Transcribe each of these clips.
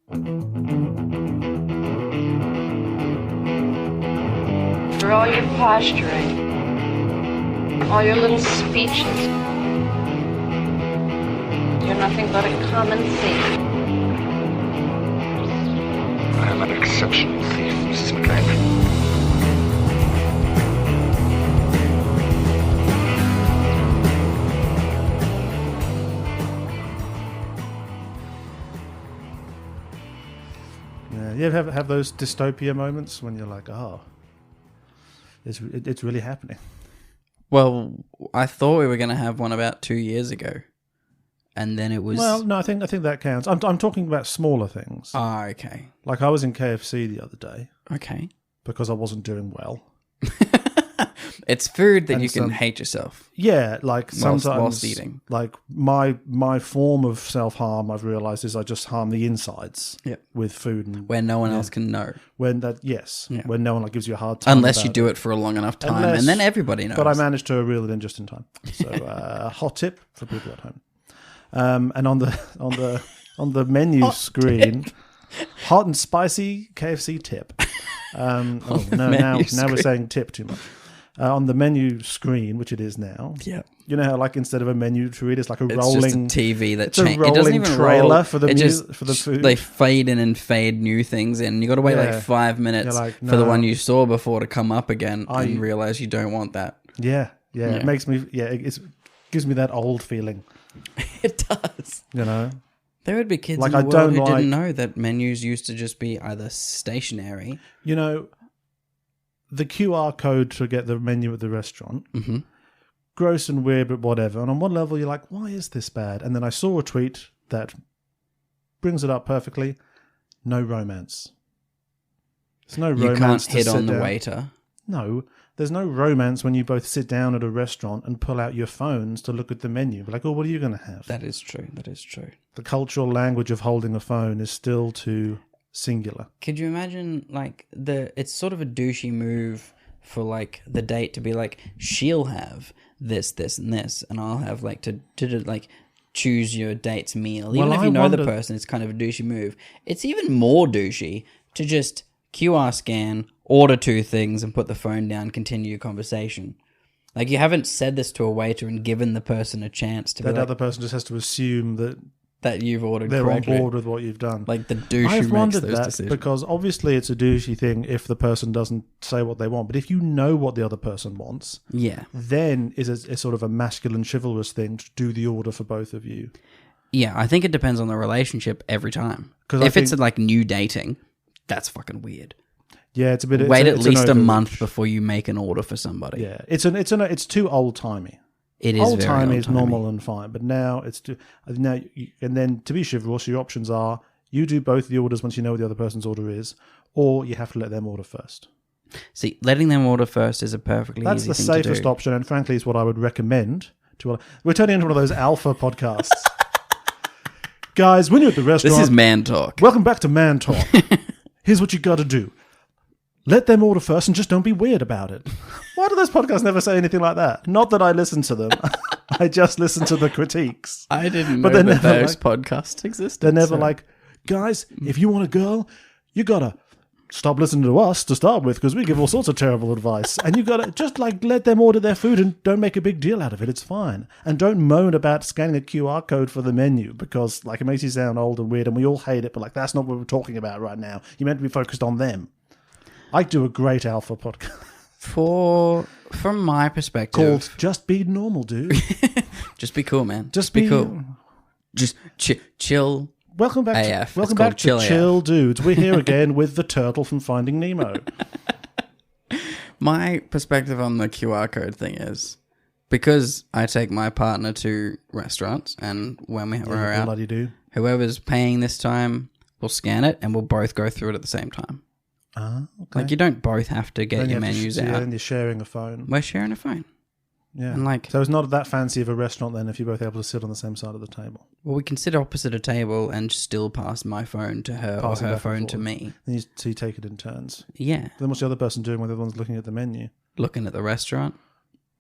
For all your posturing, all your little speeches, you're nothing but a common thief. I am an exceptional thief, Mrs. McCain. Yeah, you ever have those dystopia moments when you're like, oh, it's really happening. Well, I thought we were going to have one about 2 years ago. And then it was... Well, no, I think that counts. I'm talking about smaller things. Ah, okay. Like I was in KFC the other day. Okay. Because I wasn't doing well. It's food that And you can hate yourself. Yeah, like sometimes... Whilst eating. Like my form of self-harm, I've realised, is I just harm the insides with food. And, where no one else can know. When no one gives you a hard time. Unless you do it for a long enough time, and then everybody knows. But I managed to reel it in just in time. So hot tip for people at home. And on the menu screen, hot and spicy KFC tip. Now we're saying tip too much. On the menu screen, which it is now. Yeah. You know how instead of a menu to read, it's like a rolling... It's just a TV that changes. It's a rolling trailer for the food. They fade in and fade new things in. You got to wait 5 minutes for the one you saw before to come up again and realize you don't want that. Yeah. It makes me... Yeah, it gives me that old feeling. It does. You know? There would be kids in the world who didn't know that menus used to just be either stationary... You know... The QR code to get the menu at the restaurant, gross and weird, but whatever. And on one level, you're like, why is this bad? And then I saw a tweet that brings it up perfectly. No romance. There's no romance. You can't hit on the waiter. No, there's no romance when you both sit down at a restaurant and pull out your phones to look at the menu. Like, oh, what are you going to have? That is true. The cultural language of holding a phone is still too... singular. Could you imagine it's sort of a douchey move for the date to be like, she'll have this, and this, and I'll have to choose your date's meal. Even if you know the person, it's kind of a douchey move. It's even more douchey to just QR scan, order 2 things, and put the phone down, continue your conversation. Like, you haven't said this to a waiter and given the person a chance to that other person just has to assume that you've ordered they're correctly. on board with what you've done. Like the douche I've who makes wondered those that decisions. because obviously it's a douchey thing if the person doesn't say what they want. But if you know what the other person wants, then is a sort of a masculine chivalrous thing to do the order for both of you. Yeah, I think it depends on the relationship every time. If it's new dating, that's fucking weird. Yeah, it's a bit. Wait at least a month before you make an order for somebody. Yeah, it's too old timey. It is old time is normal and fine, but now it's too. And then to be chivalrous, your options are you do both the orders once you know what the other person's order is, or you have to let them order first. See, letting them order first is a perfectly easy thing to do. That's the safest option, and frankly, is what I would recommend to. We're turning into one of those alpha podcasts. Guys, when you're at the restaurant... This is Man Talk. Welcome back to Man Talk. Here's what you got to do. Let them order first and just don't be weird about it. Why do those podcasts never say anything like that? Not that I listen to them. I just listen to the critiques. I didn't know that those podcasts existed. They're never like, guys, if you want a girl, you got to stop listening to us to start with because we give all sorts of terrible advice. And you got to just let them order their food and don't make a big deal out of it. It's fine. And don't moan about scanning a QR code for the menu because it makes you sound old and weird and we all hate it. But that's not what we're talking about right now. You're meant to be focused on them. I do a great alpha podcast. From my perspective... Called Just Be Normal, dude. Just be cool, man. Just be cool. Just chill. Welcome back AF. Welcome back to Chill Dudes. We're here again with the turtle from Finding Nemo. My perspective on the QR code thing is because I take my partner to restaurants and when we're out, whoever's paying this time will scan it and we'll both go through it at the same time. Okay. You don't both have to get your menus out. Yeah, and you're sharing a phone. We're sharing a phone. Yeah. And so it's not that fancy of a restaurant then if you're both able to sit on the same side of the table. Well, we can sit opposite a table and still pass my phone to her or her phone to me. So you take it in turns. Yeah. Then what's the other person doing when the other one's looking at the menu? Looking at the restaurant,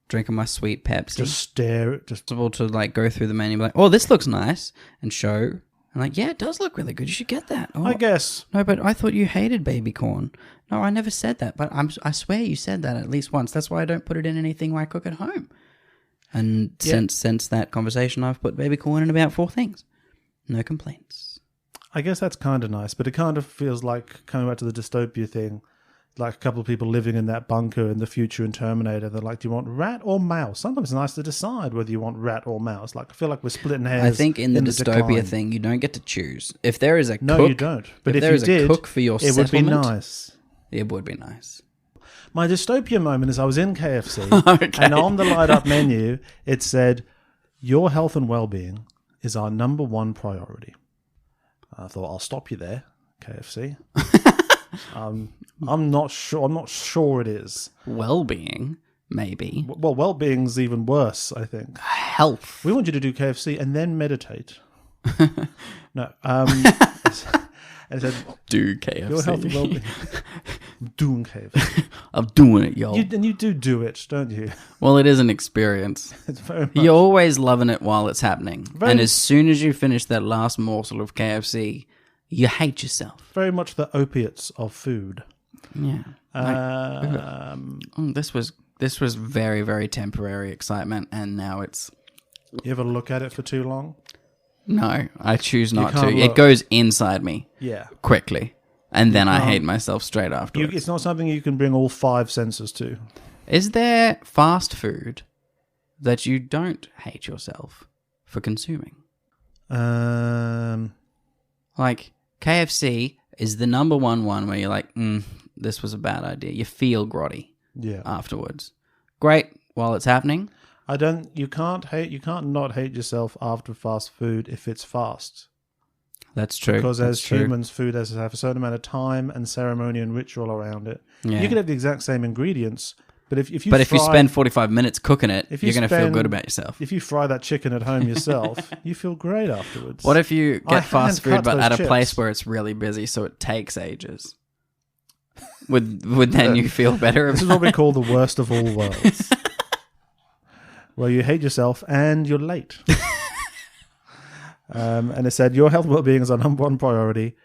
drinking my sweet Pepsi. Just stare. Just possible to go through the menu and be like, oh, this looks nice, and show I'm like, yeah, it does look really good. You should get that. Oh, I guess. No, but I thought you hated baby corn. No, I never said that, but I swear you said that at least once. That's why I don't put it in anything I cook at home. And since that conversation, I've put baby corn in about 4 things. No complaints. I guess that's kind of nice, but it kind of feels like, coming back to the dystopia thing, like a couple of people living in that bunker in the future in Terminator. They're like, do you want rat or mouse? Sometimes it's nice to decide whether you want rat or mouse. Like, I feel like we're splitting hairs. I think in the dystopia decline. thing, you don't get to choose. If there is a No, cook, you don't. But if there you is did, a cook for your it would be settlement, nice. It would be nice. My dystopia moment is I was in KFC, Okay. and on the light-up menu, it said, your health and well-being is our number one priority. I thought, I'll stop you there, KFC. I'm not sure it is. Well-being, maybe. Well, well-being's even worse, I think. Health. We want you to do KFC and then meditate. No. And it said, Do KFC. your health and well-being. I'm doing KFC. I'm doing it, y'all. And you do it, don't you? Well, it is an experience. It's very much. You're always loving it while it's happening. Very- And as soon as you finish that last morsel of KFC, you hate yourself. Very much the opiates of food. Yeah. This was very, very temporary excitement, and now it's... You ever look at it for too long? No, I choose not to. can't It look. goes inside me Yeah. quickly, and then I hate myself straight afterwards. It's not something you can bring all 5 senses to. Is there fast food that you don't hate yourself for consuming? Like, KFC is the number one where you're like, this was a bad idea. You feel grotty Yeah. afterwards. Great while it's happening. You can't not hate yourself after fast food if it's fast. That's true. Because That's as true. humans, food has to have a certain amount of time and ceremony and ritual around it. Yeah. You can have the exact same ingredients, but if you But you spend 45 minutes cooking it, If you you're going to feel spend- good about yourself. if you fry that chicken at home yourself, you feel great afterwards. What if you I get fast hand-cut food but those at a chips. place where it's really busy so it takes ages? Would then you feel better This is about what we call the worst of all worlds. Where you hate yourself and you're late. And it said, your health and well-being is our number one priority.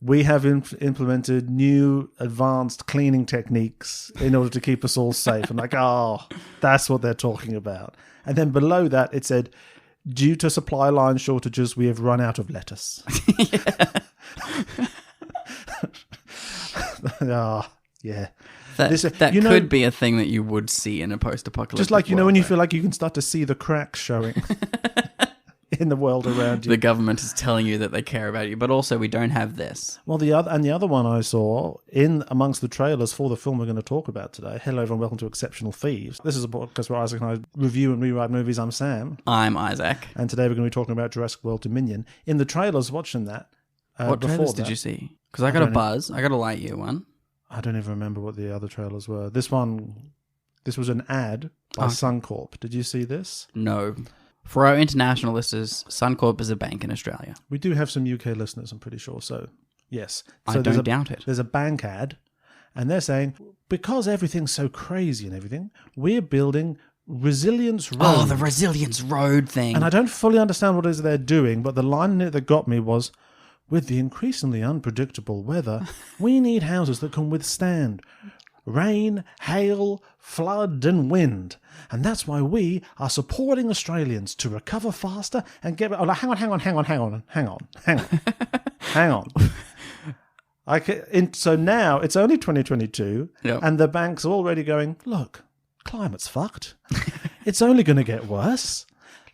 We have implemented new advanced cleaning techniques in order to keep us all safe. I'm like, oh, that's what they're talking about. And then below that, it said, due to supply line shortages, we have run out of lettuce. Yeah. that? This- That you know- could be a thing that you would see in a post-apocalyptic Just like, when world, you though. feel like you can start to see the cracks showing in the world around you. The government is telling you that they care about you, but also we don't have this. Well, the other one I saw in amongst the trailers for the film we're going to talk about today. Hello everyone, welcome to Exceptional Thieves. This is a podcast where Isaac and I review and rewrite movies. I'm Sam, I'm Isaac. and today we're going to be talking about Jurassic World Dominion. In the trailers, watching that, What before trailers did that- you see? Because I got a don't know. buzz. I got a light year one. I don't even remember what the other trailers were. This was an ad by Oh. Suncorp. Did you see this? No. For our international listeners, Suncorp is a bank in Australia. We do have some UK listeners, I'm pretty sure. So, yes. I So don't doubt it. There's a bank ad, and they're saying, because everything's so crazy and everything, we're building Resilience Road. Oh, the Resilience Road thing. And I don't fully understand what it is they're doing, but the line in it that got me was, with the increasingly unpredictable weather, we need houses that can withstand rain, hail, flood, and wind. And that's why we are supporting Australians to recover faster and get... Oh, hang on. So now it's only 2022, Yep. and the bank's already going, look, climate's fucked. It's only going to get worse.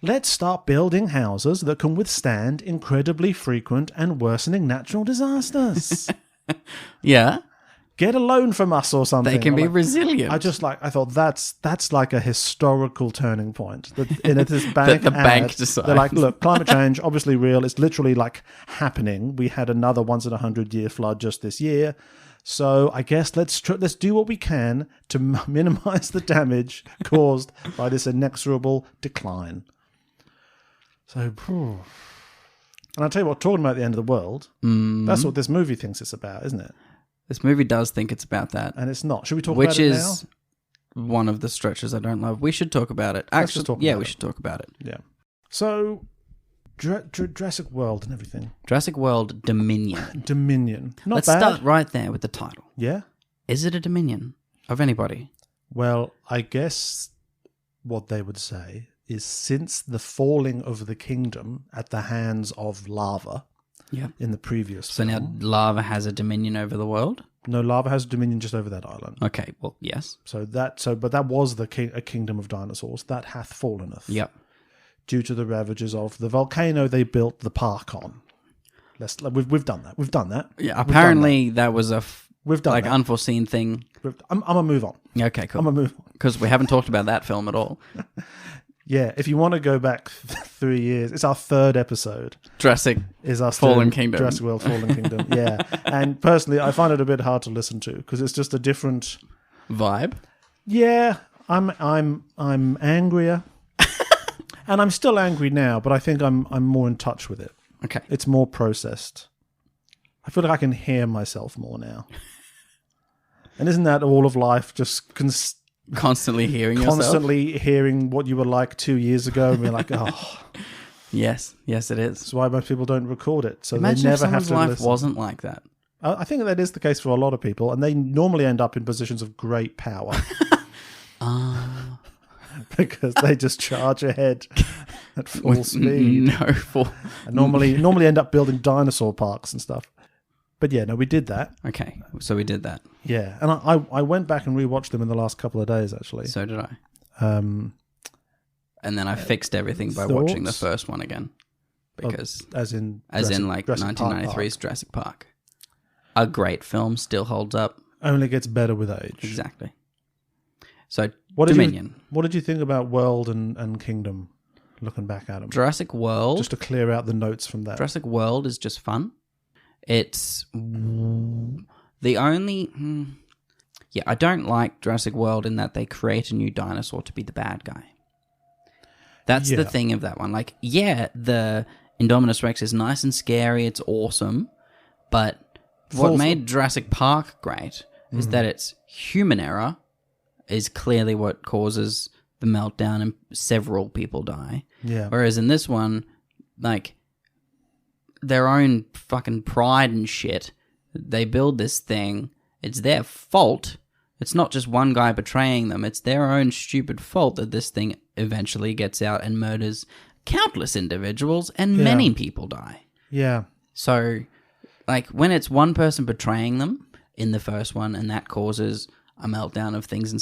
Let's start building houses that can withstand incredibly frequent and worsening natural disasters. Yeah, Get a loan from us or something. they can I'm be like- resilient. I thought that's like a historical turning point. That in this bank the bank ad, decides. they're like, look, climate change, obviously real. It's literally like happening. We had another once in 100-year flood just this year. So I guess let's do what we can to minimize the damage caused by this inexorable decline. So, and I'll tell you what, talking about the end of the world, that's what this movie thinks it's about, isn't it? This movie does think it's about that, And it's not. Should we talk which about it is one of the stretches I don't love. We should talk about it. Let's Actually, just talk yeah, about we it. should talk about it. now? Yeah. So, Jurassic World and everything. Jurassic World Dominion. Dominion. Not Let's bad. start right there with the title. Yeah? Is it a Dominion of anybody? Well, I guess what they would say is since the falling of the kingdom at the hands of lava Yeah. in the previous So film. now lava has a dominion over the world? No, lava has dominion just over that island. Okay, well, yes. But that was a kingdom of dinosaurs. That hath fallenneth. Yep. Due to the ravages of the volcano they built the park on. We've done that. We've done that. Yeah, apparently that was a We've done that. unforeseen thing. I'm gonna move on. Okay, cool. I'm gonna move on. Because we haven't talked about that film at all. Yeah, if you want to go back 3 years, it's our third episode. Jurassic Is our Fallen Kingdom. Jurassic World Fallen Kingdom. Yeah, and personally, I find it a bit hard to listen to because it's just a different vibe. Yeah, I'm angrier, and I'm still angry now, but I think I'm more in touch with it. Okay. It's more processed. I feel like I can hear myself more now. And isn't that all of life? Just Constantly hearing yourself? constantly hearing what you were like 2 years ago, and being like, oh. Yes, it is. That's why most people don't record it, so Imagine they if never have someone's to life listen. wasn't like that. I think that is the case for a lot of people, and they normally end up in positions of great power. Because they just charge ahead at full speed. No, And normally end up building dinosaur parks and stuff. But yeah, no, we did that. Okay, so we did that. Yeah, and I went back and rewatched them in the last couple of days, actually. So did I. Um, And then I fixed everything by thoughts? watching the first one again. Because, as in like Jurassic 1993's Jurassic Park. A great film, still holds up. only gets better with age. Exactly. So, What Dominion. What did you think about World and Kingdom, looking back at them? Jurassic World. Just to clear out the notes from that. Jurassic World is just fun. It's the only... Yeah, I don't like Jurassic World in that they create a new dinosaur to be the bad guy. That's the Yeah. thing of that one. Like, yeah, the Indominus Rex is nice and scary. It's awesome. But what made Jurassic Park great is that its human error is clearly what causes the meltdown and several people die. Yeah. Whereas in this one, like, their own fucking pride and shit, they build this thing. It's their fault. It's not just one guy betraying them. It's their own stupid fault that this thing eventually gets out and murders countless individuals and many people die. Yeah. So, like, when it's one person betraying them in the first one and that causes a meltdown of things and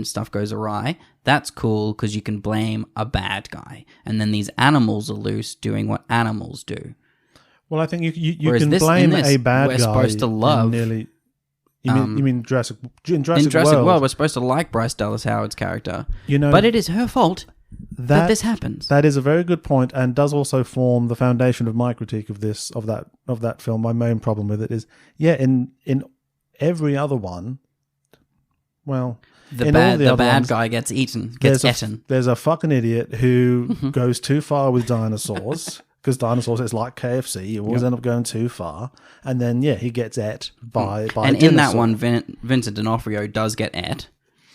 stuff goes awry, that's cool because you can blame a bad guy. And then these animals are loose doing what animals do. Well, I think you Whereas can this- blame in this, a bad we're guy. supposed to love, nearly. You mean Jurassic? In In Jurassic World, World, we're supposed to like Bryce Dallas Howard's character. you know, But it is her fault that this happens. That is a very good point, and does also form the foundation of my critique of that film. My main problem with it is, in every other one, well, The in all the bad other ones, guy gets eaten, gets eaten. There's a fucking idiot who goes too far with dinosaurs. Because dinosaurs is like KFC, you always end up going too far, and then he gets et by And a in that dinosaur. one, Vincent D'Onofrio does get et,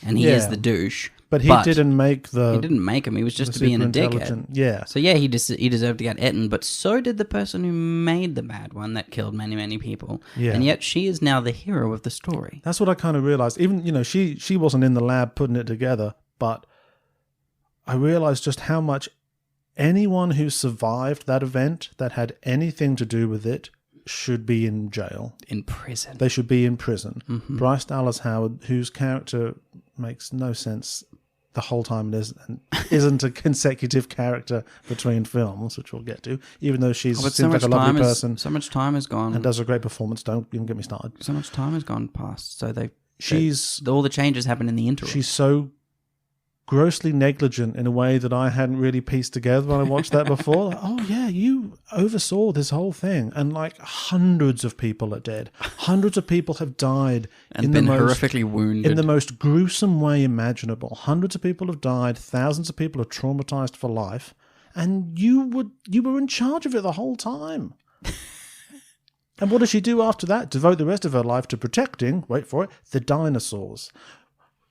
and he is the douche. But he didn't make the. He didn't make him. He was just the to being a super dickhead. intelligent- Yeah. So yeah, he deserved to get eaten, but so did the person who made the bad one that killed many, many people. Yeah. And yet she is now the hero of the story. That's what I kind of realized. Even she wasn't in the lab putting it together, but I realized just how much anyone who survived that event that had anything to do with it should be in jail. In prison. They should be in prison. Mm-hmm. Bryce Dallas Howard, whose character makes no sense the whole time, isn't a consecutive character between films, which we'll get to, even though she seems like a lovely person So much time has gone. and does a great performance. Don't even get me started. So much time has gone past. So all the changes happen in the interim. She's so grossly negligent in a way that I hadn't really pieced together when I watched that before. Like, oh yeah, you oversaw this whole thing, and like hundreds of people are dead. Hundreds of people have died and in been the most, horrifically wounded. in the most gruesome way imaginable. Hundreds of people have died. Thousands of people are traumatized for life, and you were in charge of it the whole time. And what does she do after that? Devote the rest of her life to protecting, wait for it, the dinosaurs.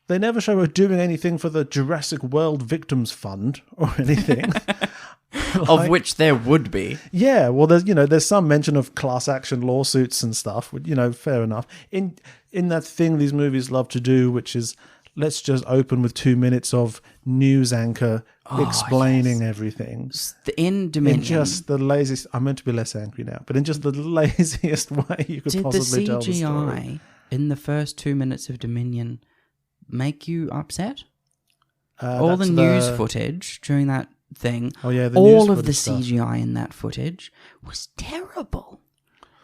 They never show her doing anything for the Jurassic World Victims Fund or anything. of which there would be. Yeah, well, there's some mention of class action lawsuits and stuff. Fair enough. In that thing these movies love to do, which is let's just open with 2 minutes of news anchor explaining everything. In Dominion, in just the laziest. I'm meant to be less angry now, but in just the laziest way you could possibly tell the story. Did the CGI in the first 2 minutes of Dominion make you upset? All the news footage during that thing, all of the CGI in that footage was terrible.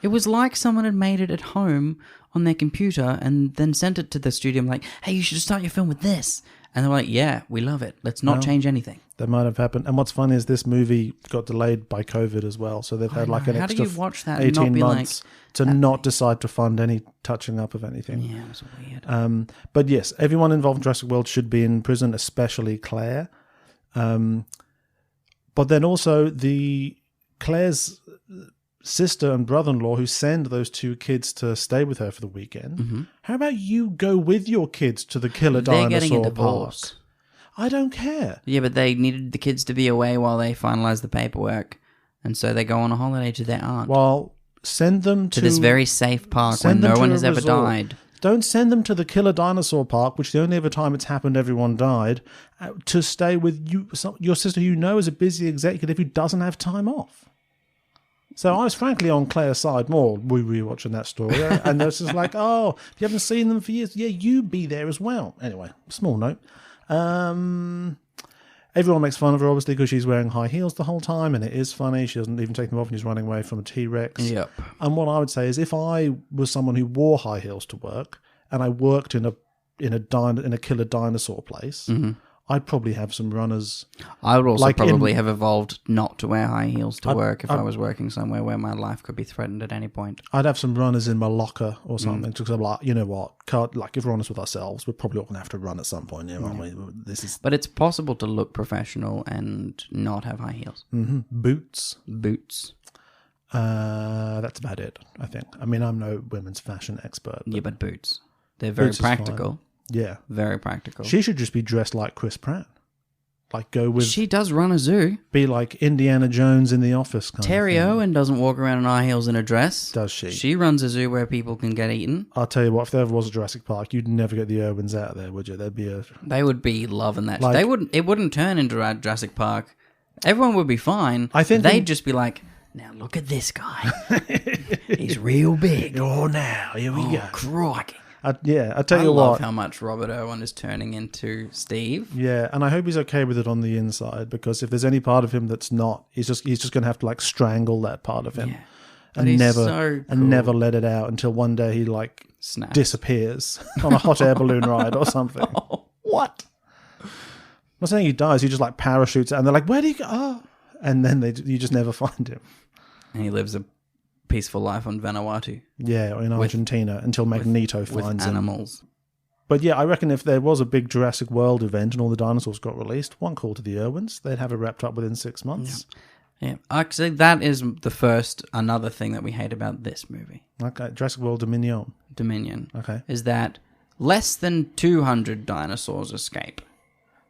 It was like someone had made it at home on their computer and then sent it to the studio like, hey, you should start your film with this. And they're like, yeah, we love it. Let's not change anything. That might have happened. And what's funny is this movie got delayed by COVID as well. So they've had like an extra 18 months to not decide to fund any touching up of anything. Yeah, it was weird. But yes, everyone involved in Jurassic World should be in prison, especially Claire. But then also Claire's sister and brother-in-law who send those 2 kids to stay with her for the weekend. Mm-hmm. How about you go with your kids to the killer dinosaur They're getting a park? divorce. I don't care. Yeah, but they needed the kids to be away while they finalised the paperwork. And so they go on a holiday to their aunt. Well, send them to this very safe park where no one has ever died. Don't send them to the killer dinosaur park, which the only other time it's happened everyone died, to stay with your sister who you know is a busy executive who doesn't have time off. So I was frankly on Claire's side more rewatching that story. And it's just like, oh, you haven't seen them for years. Yeah, you be there as well. Anyway, small note. Everyone makes fun of her, obviously, because she's wearing high heels the whole time, and it is funny. She doesn't even take them off, and she's running away from a T-Rex. Yep. And what I would say is, if I was someone who wore high heels to work, and I worked in a killer dinosaur place, I'd probably have some runners. I would also probably have evolved not to wear high heels to work if I was working somewhere where my life could be threatened at any point. I'd have some runners in my locker or something. Because I'm like, you know what? If we're honest with ourselves, we're probably all going to have to run at some point. Aren't we? But it's possible to look professional and not have high heels. Mm-hmm. Boots. That's about it, I think. I mean, I'm no women's fashion expert. Yeah, but boots. They're very practical. Yeah. Very practical. She should just be dressed like Chris Pratt. Like go with... She does run a zoo. Be like Indiana Jones in The Office kind Terry of thing. Owen doesn't walk around in high heels and a dress. Does she? She runs a zoo where people can get eaten. I'll tell you what, if there ever was a Jurassic Park, you'd never get the Irwins out there, would you? They would be loving that. It wouldn't turn into a Jurassic Park. Everyone would be fine. I think they'd just be like, now look at this guy. He's real big. Oh, now, here we go. Crikey. I tell you what. I love how much Robert Owen is turning into Steve. Yeah, and I hope he's okay with it on the inside, because if there's any part of him that's not, he's just going to have to like strangle that part of him, and never let it out until one day he like snaps. Disappears on a hot air balloon ride or something. What? I'm not saying he dies. He just like parachutes out, and they're like, "Where do you go?" Oh. And then you just never find him. And he lives a peaceful life on Vanuatu. Yeah, or in Argentina until Magneto finds with animals. him. But yeah, I reckon if there was a big Jurassic World event and all the dinosaurs got released, one call to the Irwins, they'd have it wrapped up within 6 months. Yeah. Actually, that is another thing that we hate about this movie. Okay, Jurassic World Dominion. Okay. Is that less than 200 dinosaurs escape.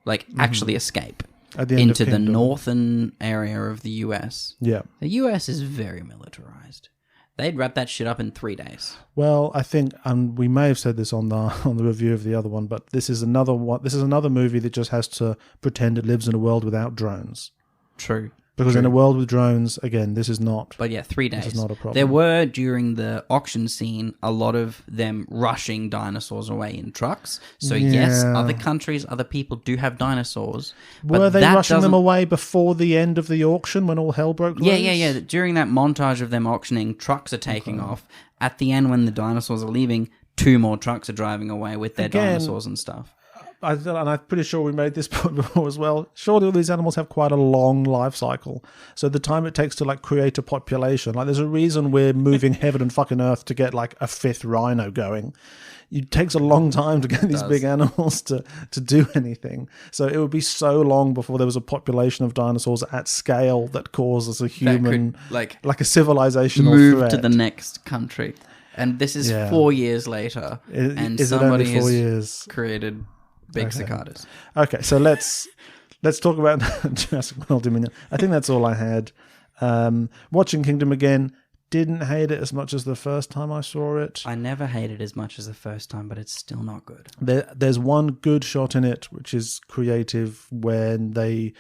Like, actually escape. At the end into of the northern area of the US. Yeah. The US is very militarized. They'd wrap that shit up in 3 days. Well, I think, and we may have said this on the review of the other one, but this is another one. This is another movie that just has to pretend it lives in a world without drones. True. Because in a world with drones, again, this is not... But yeah, 3 days. This is not a problem. There were, during the auction scene, a lot of them rushing dinosaurs away in trucks. So yes, other countries, other people do have dinosaurs. Were they rushing them away before the end of the auction when all hell broke loose? Yeah. During that montage of them auctioning, trucks are taking off. At the end, when the dinosaurs are leaving, 2 more trucks are driving away with their dinosaurs and stuff. And I'm pretty sure we made this point before as well. Surely all these animals have quite a long life cycle. So the time it takes to like create a population, like there's a reason we're moving heaven and fucking earth to get like a 5th rhino going. It takes a long time to get these big animals to do anything. So it would be so long before there was a population of dinosaurs at scale that causes a human, could, like a civilizational move threat. to the next country. And this is 4 years later. And is somebody it only 4 has years? created... Big cicadas. Okay, so let's let's talk about Jurassic World Dominion. I think that's all I had. Watching Kingdom again, didn't hate it as much as the first time I saw it. I never hated it as much as the first time, but it's still not good. There's one good shot in it, which is creative, when they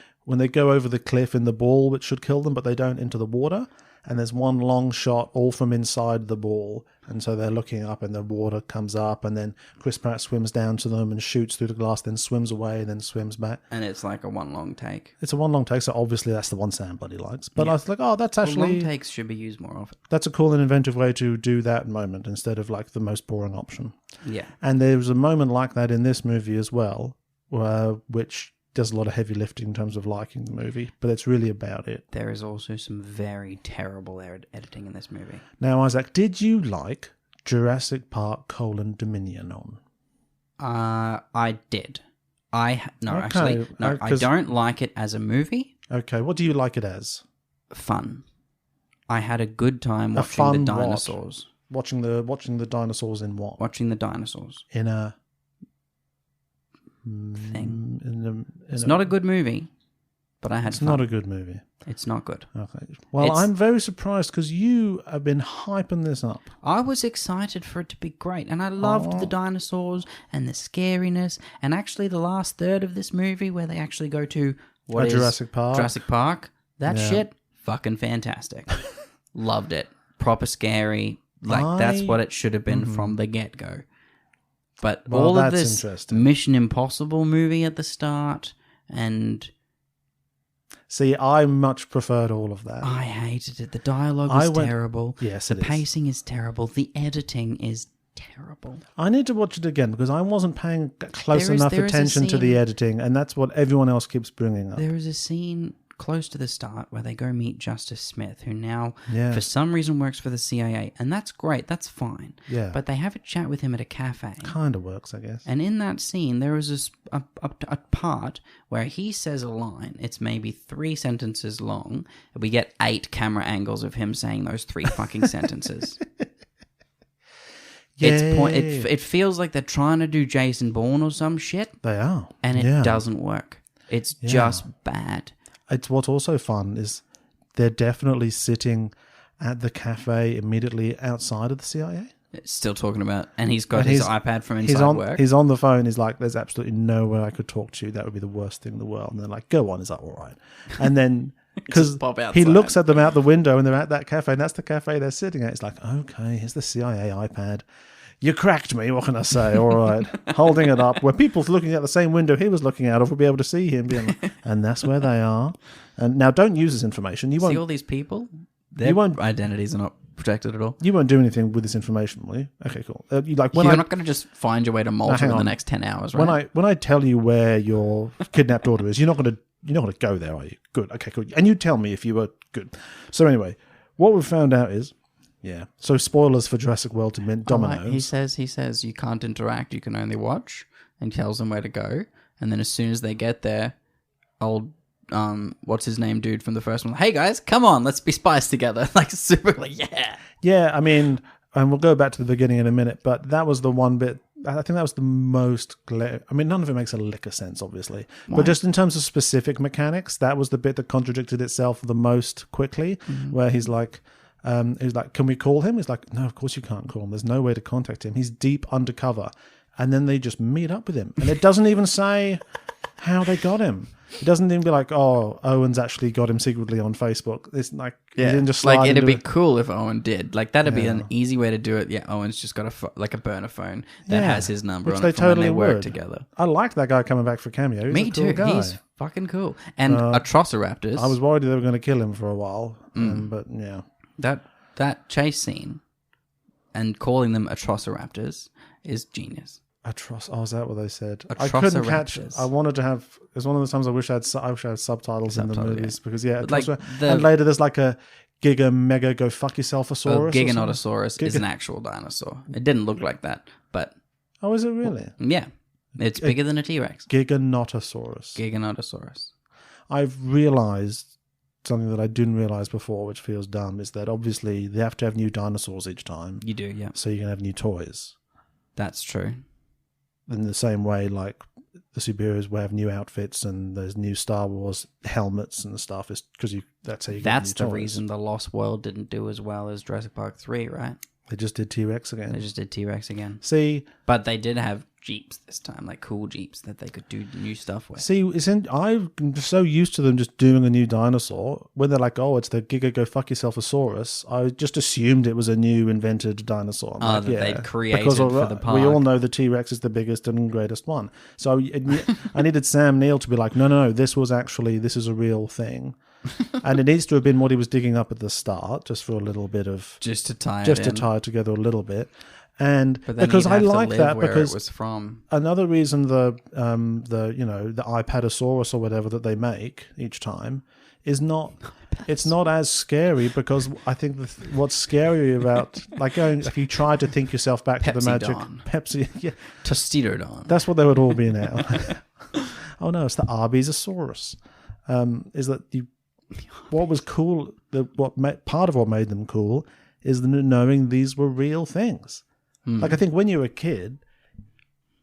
go over the cliff in the ball, which should kill them, but they don't, into the water. And there's one long shot all from inside the ball. And so they're looking up and the water comes up, and then Chris Pratt swims down to them and shoots through the glass, then swims away, then swims back. And it's like a one long take. It's a one long take, so obviously that's the one Sam bloody likes. But I was like, oh, that's actually... long takes should be used more often. That's a cool and inventive way to do that moment instead of like the most boring option. Yeah. And there was a moment like that in this movie as well, which does a lot of heavy lifting in terms of liking the movie, but it's really about it. There is also some very terrible editing in this movie. Now, Isaac, did you like Jurassic Park: Dominion? I did. I Okay, don't like it as a movie. Okay, what do you like it as? Fun. I had a good time watching the dinosaurs. Watching the dinosaurs in what? Watching the dinosaurs. In a thing. It's not a good movie, but I had It's fun. not a good movie. It's not good. Okay. Well, I'm very surprised because you have been hyping this up. I was excited for it to be great, and I loved the dinosaurs and the scariness, and actually the last third of this movie where they actually go to Jurassic Park. Jurassic Park. That shit, fucking fantastic. Loved it. Proper scary. That's what it should have been from the get-go. But all of this Mission Impossible movie at the start, and... See, I much preferred all of that. I hated it. The dialogue was terrible. Yes, the pacing is terrible. The editing is terrible. I need to watch it again because I wasn't paying close enough attention to the editing, and that's what everyone else keeps bringing up. There is a scene close to the start where they go meet Justice Smith, who now, Yeah. for some reason, works for the CIA, and that's great. That's fine. Yeah. But they have a chat with him at a cafe. Kind of works, I guess. And in that scene, there is a part where he says a line. It's maybe 3 sentences long. And we get 8 camera angles of him saying those 3 fucking sentences. Yeah. It feels like they're trying to do Jason Bourne or some shit. They are. And it doesn't work. It's just bad. It's what's also fun is they're definitely sitting at the cafe immediately outside of the CIA. Still talking about, and he's got his iPad from inside work. He's on the phone. He's like, "There's absolutely no way I could talk to you. That would be the worst thing in the world." And they're like, "Go on." He's like, "All right." And then because he looks at them out the window, and they're at that cafe, and that's the cafe they're sitting at. It's like, "Okay, here's the CIA iPad." You cracked me. What can I say? All right, holding it up where people's looking at the same window he was looking out of, we'll be able to see him. Being like, and that's where they are. And now, don't use this information. You won't see all these people. Their identities are not protected at all. You won't do anything with this information, will you? Okay, cool. You're not going to just find your way to Malta in the next 10 hours, right? When I tell you where your kidnapped daughter is, you're not going to go there, are you? Good. Okay, cool. And you tell me if you were good. So anyway, what we've found out is. Yeah. So spoilers for Jurassic World Dominoes. He says you can't interact, you can only watch, and tells them where to go. And then as soon as they get there, old what's his name dude from the first one, hey guys, come on, let's be spies together. Like super yeah. Yeah, I mean, and we'll go back to the beginning in a minute, but that was the one bit I think that was the most I mean, none of it makes a lick of sense, obviously. Why? But just in terms of specific mechanics, that was the bit that contradicted itself the most quickly, where he's like, can we call him? He's like, no, of course you can't call him. There's no way to contact him. He's deep undercover. And then they just meet up with him. And it doesn't even say how they got him. It doesn't even be like, oh, Owen's actually got him secretly on Facebook. It's like, he didn't just slide it'd be it. cool if Owen did. Like, that'd be an easy way to do it. Yeah, Owen's just got a burner phone that has his number on it from when they work together. I liked that guy coming back for cameo. Me too. Guy. He's fucking cool. And Atrociraptors. I was worried they were going to kill him for a while. But yeah. That chase scene and calling them Atrociraptors is genius. Oh, is that what they said? I couldn't catch. I wanted to have. It's one of the times I wish I had subtitles in the movies because and later there's like a Giga Mega Go Fuck Yourself-osaurus. Giganotosaurus is an actual dinosaur. It didn't look like that, but is it really? Yeah, it's bigger than a T-Rex. Giganotosaurus. I've realized something that I didn't realize before, which feels dumb, is that obviously they have to have new dinosaurs each time. You do, yeah. So you can have new toys. That's true. In the same way, like the superheroes have new outfits and there's new Star Wars helmets and stuff. Is because that's how you. That's get new the toys. reason the Lost World didn't do as well as Jurassic Park 3, right? They just did T-Rex again. They just did T-Rex again. See, but they did have Jeeps this time, like cool Jeeps that they could do new stuff with. I'm so used to them just doing a new dinosaur. When they're like, "Oh, it's the Giga Go Fuck Yourself-osaurus," I just assumed it was a new invented dinosaur. That they'd created for the park. We all know the T-Rex is the biggest and greatest one. So I needed Sam Neill to be like, no, this is a real thing. And it needs to have been what he was digging up at the start, just for a little bit of... Just to tie it together a little bit. And but then because I like that, where because it was from. Another reason the iPadosaurus or whatever that they make each time is not... It's not as scary, because I think what's scary about if you try to think yourself back to the magic Pepsi, Tostito Don. That's what they would all be now. Oh no, it's the Arbysaurus. Is that what was cool? Part of what made them cool is knowing these were real things. Like, I think when you're a kid,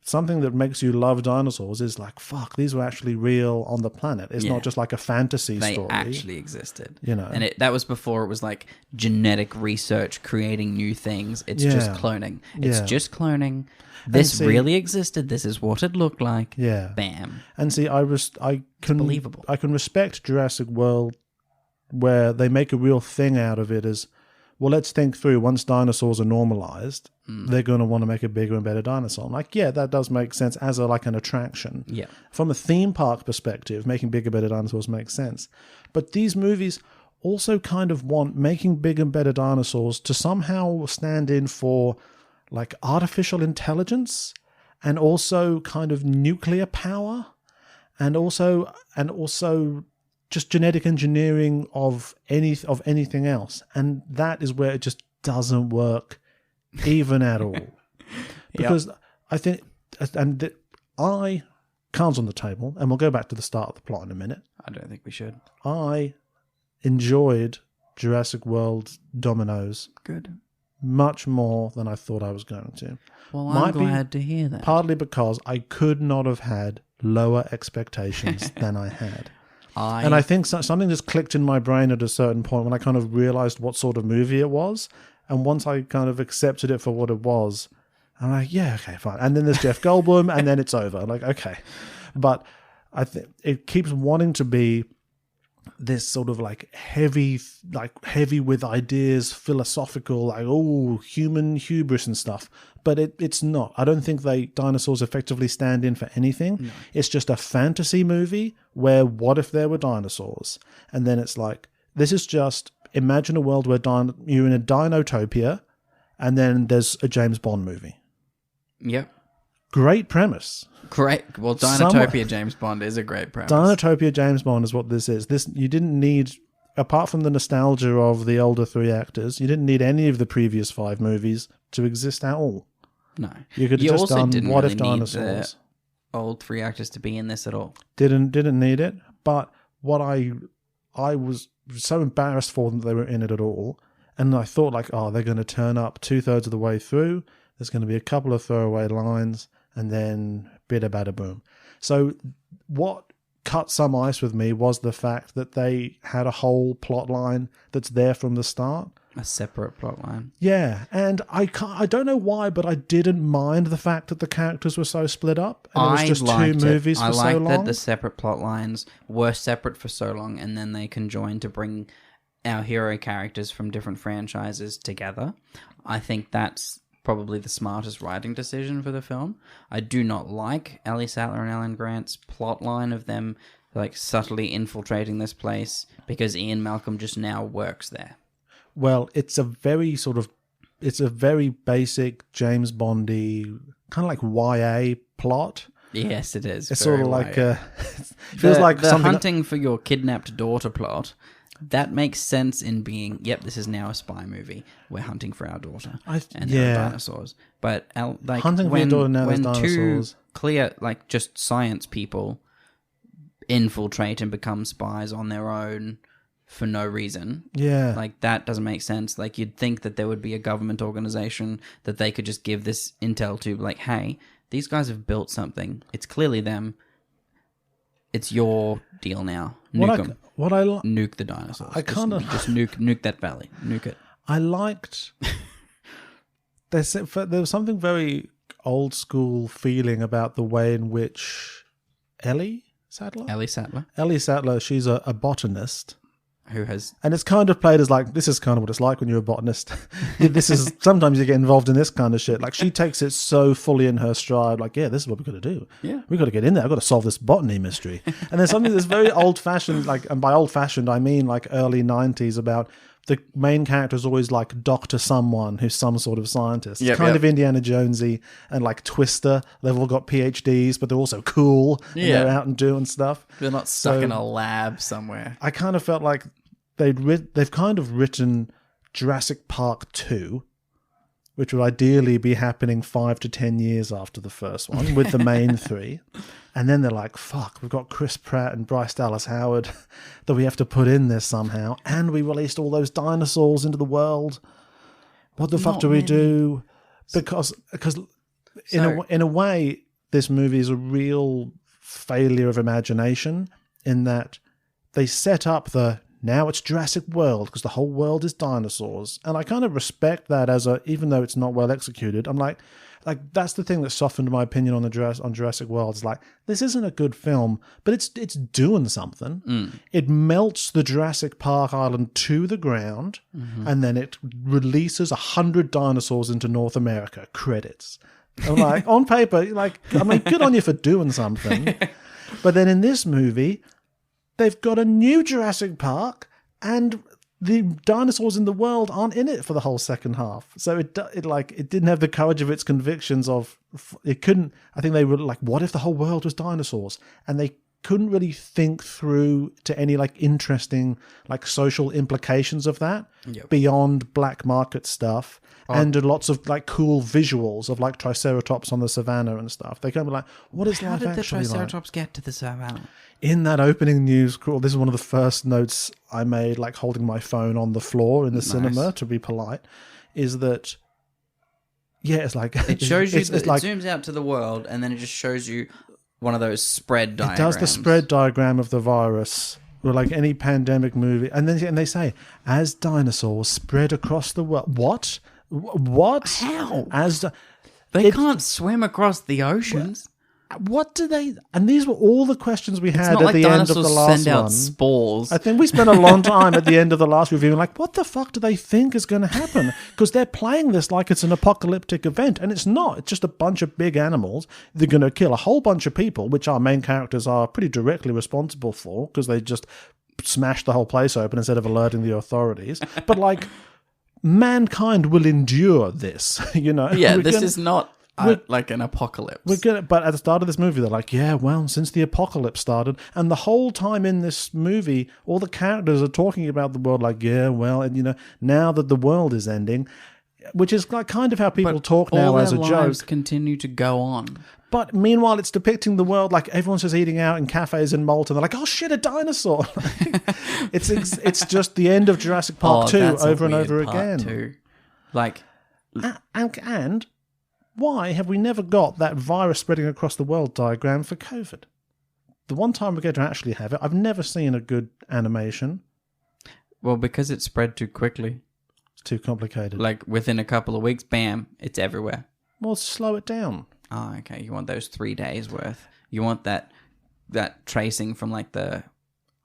something that makes you love dinosaurs is like, fuck, these were actually real on the planet. It's not just like a fantasy story. They actually existed. And that was before it was like genetic research creating new things. It's just cloning. It's just cloning. This really existed. This is what it looked like. Yeah. Bam. And see, believable. I can respect Jurassic World where they make a real thing out of it as, well, let's think through, once dinosaurs are normalized, they're going to want to make a bigger and better dinosaur. I'm like, yeah, that does make sense as an attraction. Yeah. From a theme park perspective, making bigger, better dinosaurs makes sense. But these movies also kind of want making bigger and better dinosaurs to somehow stand in for like artificial intelligence and also kind of nuclear power and also just genetic engineering of anything else. And that is where it just doesn't work even at all. Because I think, cards on the table, and we'll go back to the start of the plot in a minute. I don't think we should. I enjoyed Jurassic World Dominoes Good. much more than I thought I was going to. Well, I'm glad to hear that. Partly because I could not have had lower expectations than I had. And I think something just clicked in my brain at a certain point when I kind of realized what sort of movie it was. And once I kind of accepted it for what it was, I'm like, yeah, okay, fine. And then there's Jeff Goldblum, and then it's over. I'm like, okay. But I think it keeps wanting to be this sort of heavy with ideas, philosophical, human hubris and stuff. But it's not. I don't think dinosaurs effectively stand in for anything. No. It's just a fantasy movie where what if there were dinosaurs? And then it's like, this is just, imagine a world where you're in a dinotopia and then there's a James Bond movie. Yep. Great premise. Great. Well, Dinotopia James Bond is a great premise. Dinotopia James Bond is what this is. You didn't need, apart from the nostalgia of the older 3 actors, you didn't need any of the previous 5 movies to exist at all. No. You could have just also done didn't What really If Dinosaurs. Need the old 3 actors to be in this at all. Didn't need it. But what I was so embarrassed for them that they were in it at all. And I thought they're going to turn up 2/3 of the way through. There's going to be a couple of throwaway lines and then bida bada boom. So what cut some ice with me was the fact that they had a whole plot line that's there from the start. A separate plot line. Yeah, and I don't know why, but I didn't mind the fact that the characters were so split up. And it was just 2 movies for so long. I liked that the separate plot lines were separate for so long, and then they conjoined to bring our hero characters from different franchises together. I think that's probably the smartest writing decision for the film. I do not like Ellie Sattler and Alan Grant's plot line of them subtly infiltrating this place because Ian Malcolm just now works there. Well, it's a very basic James Bondy, kind of like YA plot. Yes, it is. It's sort of like it feels like the something hunting for your kidnapped daughter plot. That makes sense in being, this is now a spy movie. We're hunting for our daughter. And there are dinosaurs. But hunting for your daughter, now there's dinosaurs. 2 clear, just science people infiltrate and become spies on their own for no reason. Yeah. Like, that doesn't make sense. Like, you'd think that there would be a government organization that they could just give this intel to, like, hey, these guys have built something. It's clearly them. It's your deal now. Nuke them. Nuke the dinosaurs. Just nuke that valley. Nuke it. I liked... there was something very old school feeling about the way in which Ellie Sattler, she's a botanist. Who has... And it's kind of played as like, this is kind of what it's like when you're a botanist. This is, sometimes you get involved in this kind of shit. Like, she takes it so fully in her stride, like, yeah, this is what we've got to do. Yeah. We've got to get in there. I've got to solve this botany mystery. And there's something that's very old-fashioned, like, and by old-fashioned, I mean like early 90s, about the main character is always like Dr. Someone who's some sort of scientist. It's kind of Indiana Jonesy and like Twister. They've all got PhDs, but they're also cool. And they're out and doing stuff. They're not stuck in a lab somewhere. I kind of felt like they've kind of written Jurassic Park 2, which would ideally be happening 5 to 10 years after the first one with the main three. And then they're like, fuck, we've got Chris Pratt and Bryce Dallas Howard that we have to put in this somehow. And we released all those dinosaurs into the world. What the fuck do we do? Because in a way, this movie is a real failure of imagination in that they set up now it's Jurassic World because the whole world is dinosaurs. And I kind of respect that even though it's not well executed. I'm like that's the thing that softened my opinion on Jurassic World. It's like, this isn't a good film, but it's doing something. It melts the Jurassic Park island to the ground, and then it releases 100 dinosaurs into North America. Credits. I'm like, on paper, like, I mean, good on you for doing something. But then in this movie, they've got a new Jurassic Park, and the dinosaurs in the world aren't in it for the whole second half. So it didn't have the courage of its convictions of it couldn't. I think they were like, what if the whole world was dinosaurs? And they couldn't really think through to any like interesting like social implications of that beyond black market stuff. And lots of like cool visuals of like Triceratops on the savannah and stuff. They can be like, what is life actually like? How did the Triceratops get to the savannah? In that opening news crawl, this is one of the first notes I made, like holding my phone on the floor in the cinema to be polite, is that, it's like... It shows you, it zooms out to the world, and then it just shows you one of those spread diagrams. It does the spread diagram of the virus, or like any pandemic movie. And they say, as dinosaurs spread across the world... What? What? How? They can't swim across the oceans. What do they... And these were all the questions we had at the end of the last one. It's not like dinosaurs send out spores. I think we spent a long time at the end of the last review like, what the fuck do they think is going to happen? Because they're playing this like it's an apocalyptic event, and it's not. It's just a bunch of big animals. They're going to kill a whole bunch of people, which our main characters are pretty directly responsible for, because they just smashed the whole place open instead of alerting the authorities. But like... mankind will endure this, you know? Yeah, this is not like an apocalypse. But at the start of this movie, they're like, yeah, well, since the apocalypse started, and the whole time in this movie, all the characters are talking about the world like, yeah, well, and you know, now that the world is ending, which is like kind of how people talk now as a joke. All their lives continue to go on. But meanwhile, it's depicting the world like everyone's just eating out in cafes in Malta. They're like, oh shit, a dinosaur. It's just the end of Jurassic Park 2 over and over again. Two. Like, and why have we never got that virus spreading across the world diagram for COVID? The one time we're going to actually have it, I've never seen a good animation. Well, because it spread too quickly. It's too complicated. Like within a couple of weeks, bam, it's everywhere. Well, slow it down. Oh, okay. You want those 3 days worth. You want that tracing from like the